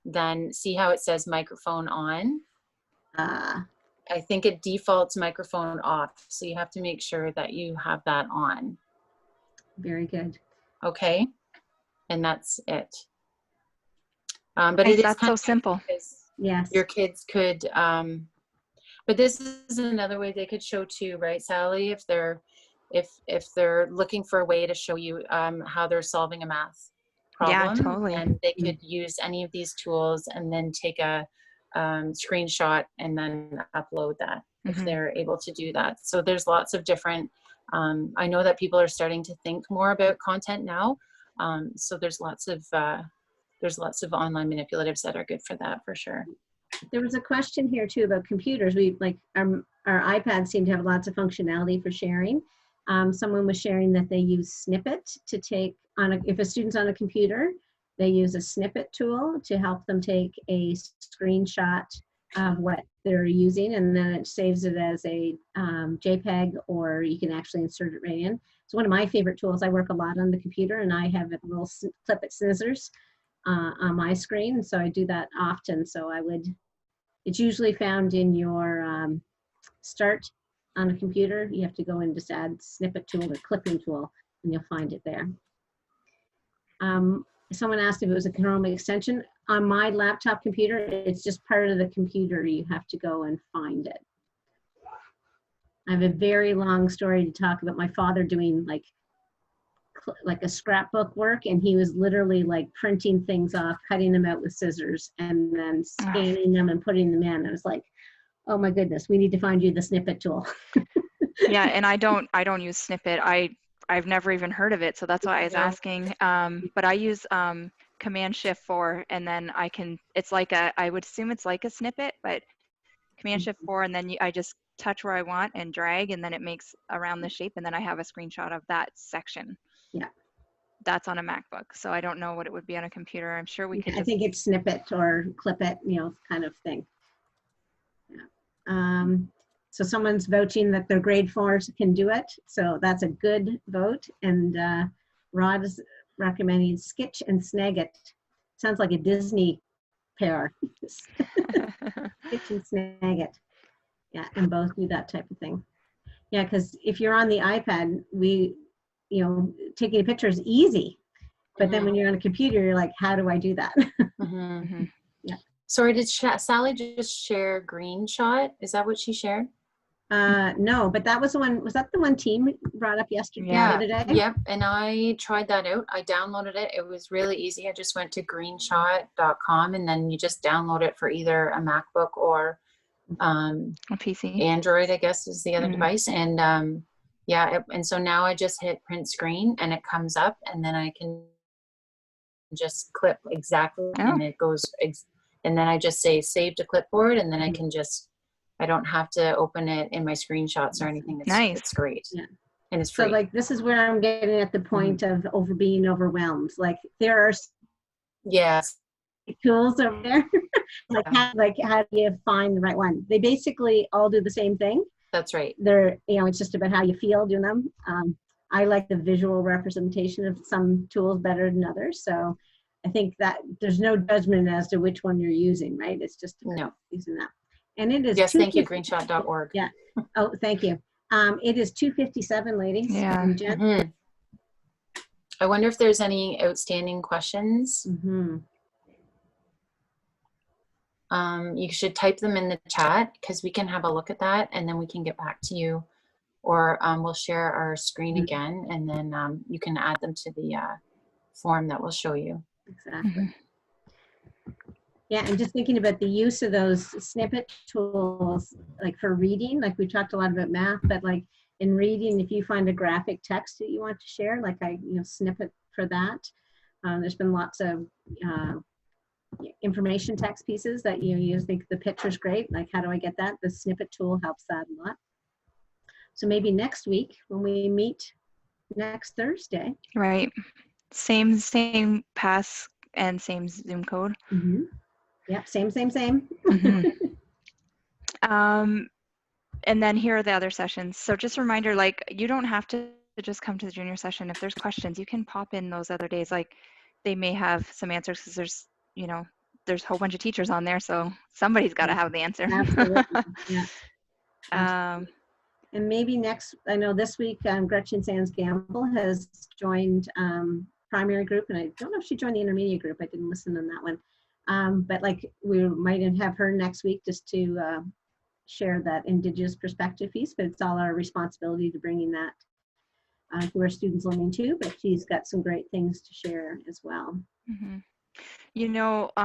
then see how it says microphone on. I think it defaults microphone off, so you have to make sure that you have that on.
Very good.
Okay, and that's it. But it is
that's so simple.
Yes.
Your kids could, but this is another way they could show too, right, Sally? If they're looking for a way to show you how they're solving a math problem,
yeah, totally.
And they could use any of these tools and then take a screenshot and then upload that if they're able to do that. So there's lots of different. I know that people are starting to think more about content now. So there's lots of online manipulatives that are good for that, for sure.
There was a question here too about computers. We like our iPads seem to have lots of functionality for sharing. Someone was sharing that they use Snippet to take on if a student's on a computer, they use a Snippet tool to help them take a screenshot of what they're using, and then it saves it as a JPEG, or you can actually insert it right in. It's one of my favorite tools. I work a lot on the computer, and I have a little clip at scissors, on my screen. So I do that often. So it's usually found in your start on a computer. You have to go and just add snippet tool or clipping tool, and you'll find it there. Someone asked if it was a Chrome extension. On my laptop computer, it's just part of the computer. You have to go and find it. I have a very long story to talk about my father doing like a scrapbook work, and he was literally like printing things off, cutting them out with scissors, and then scanning them and putting them in. I was like, oh my goodness, we need to find you the snippet tool.
Yeah, and I don't use Snippet. I've never even heard of it, so that's why I was asking. But I use Command Shift 4, and then it's like I would assume it's like a snippet, but Command Shift 4, and then I just touch where I want and drag, and then it makes around the shape, and then I have a screenshot of that section.
Yeah.
That's on a MacBook, so I don't know what it would be on a computer. I'm sure we could
I think it's snippet or clip it, kind of thing. Yeah. So someone's vouching that their grade 4s can do it, so that's a good vote. And Rod is recommending Skitch and Snagit. Sounds like a Disney pair. Skitch and Snagit. Yeah, and both do that type of thing. Yeah, because if you're on the iPad, taking a picture is easy. But then when you're on a computer, you're like, how do I do that? Yeah.
Sorry, did Sally just share Greenshot? Is that what she shared?
No, but that was the one. Was that the one team brought up yesterday?
Yeah.
The other day?
Yep. And I tried that out. I downloaded it. It was really easy. I just went to greenshot.com, and then you just download it for either a MacBook or
a PC.
Android, I guess, is the other device. And and so now I just hit print screen, and it comes up, and then I can just clip exactly, and it goes, and then I just say save to clipboard, and then I can I don't have to open it in my screenshots or anything. It's
nice.
It's great.
Yeah.
And it's free.
So like, this is where I'm getting at the point of being overwhelmed. Like there are tools over there. How do you find the right one? They basically all do the same thing.
That's right.
They're, it's just about how you feel doing them. I like the visual representation of some tools better than others. So I think that there's no judgment as to which one you're using, right? It's just using that. And it is.
Yes, thank you, greenshot.org.
Yeah. Oh, thank you. It is 2:57, ladies.
Yeah.
And Jen?
I wonder if there's any outstanding questions. You should type them in the chat, because we can have a look at that, and then we can get back to you, or we'll share our screen again, and then you can add them to the form that we'll show you.
Exactly. Yeah, and just thinking about the use of those snippet tools, like for reading, like we talked a lot about math, but like in reading, if you find a graphic text that you want to share, like snippet for that. There's been lots of information text pieces that you think the picture's great, like how do I get that? The snippet tool helps that a lot. So maybe next week when we meet next Thursday.
Right. Same pass and same Zoom code.
Yep, same.
And then here are the other sessions. So just a reminder, like you don't have to just come to the junior session. If there's questions, you can pop in those other days. Like they may have some answers, because there's a whole bunch of teachers on there, so somebody's got to have the answer.
Absolutely. Yeah. And maybe I know this week, Gretchen Sands Gamble has joined primary group, and I don't know if she joined the intermediate group. I didn't listen on that one. But like we might have her next week just to share that Indigenous perspective piece, but it's all our responsibility to bringing that to our students learning too, but she's got some great things to share as well.
Diane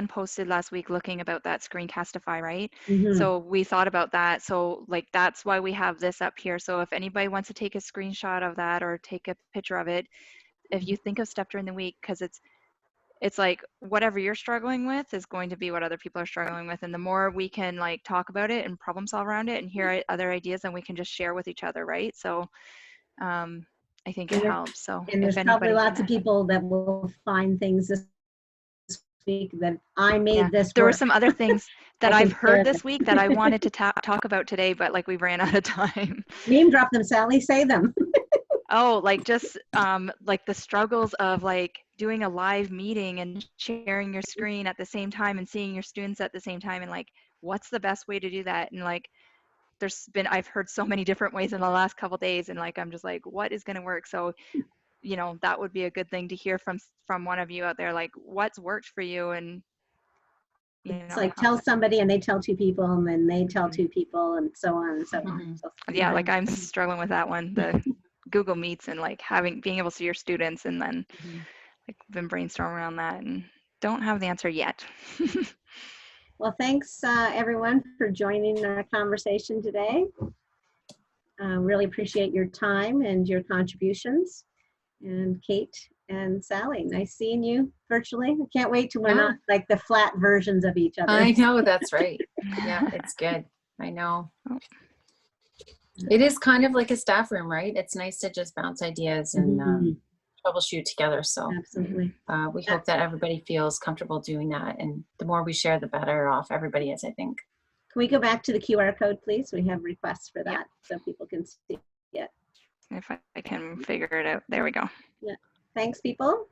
posted last week looking about that Screencastify, right? So we thought about that. So like, that's why we have this up here. So if anybody wants to take a screenshot of that or take a picture of it, if you think of stuff during the week, because it's like whatever you're struggling with is going to be what other people are struggling with, and the more we can like talk about it and problem solve around it and hear other ideas, then we can just share with each other, right? So I think it helps. So
and there's probably lots of people that will find things this week that I made this.
There were some other things that I've heard this week that I wanted to talk about today, but like we ran out of time.
Name drop them, Sally. Say them.
Oh, like just like the struggles of like doing a live meeting and sharing your screen at the same time and seeing your students at the same time, and like what's the best way to do that? And like I've heard so many different ways in the last couple days, and like I'm just like, what is going to work? So, you know, that would be a good thing to hear from one of you out there, like what's worked for you. And you
It's
know,
like tell somebody and they tell two people and then they tell
Mhm.
two people and so on and so on. So,
Yeah, like I'm struggling with that one, the Google Meets, and like being able to see your students, and then like been brainstorming around that and don't have the answer yet.
Well, thanks everyone for joining our conversation today. Really appreciate your time and your contributions. And Kate and Sally, nice seeing you virtually. I can't wait till we're not like the flat versions of each other.
I know, that's right. Yeah, it's good. I know. It is kind of like a staff room, right? It's nice to just bounce ideas and troubleshoot together. So
absolutely.
We hope that everybody feels comfortable doing that. And the more we share, the better off everybody is, I think.
Can we go back to the QR code, please? We have requests for that so people can see it.
If I can figure it out. There we go.
Yeah. Thanks, people.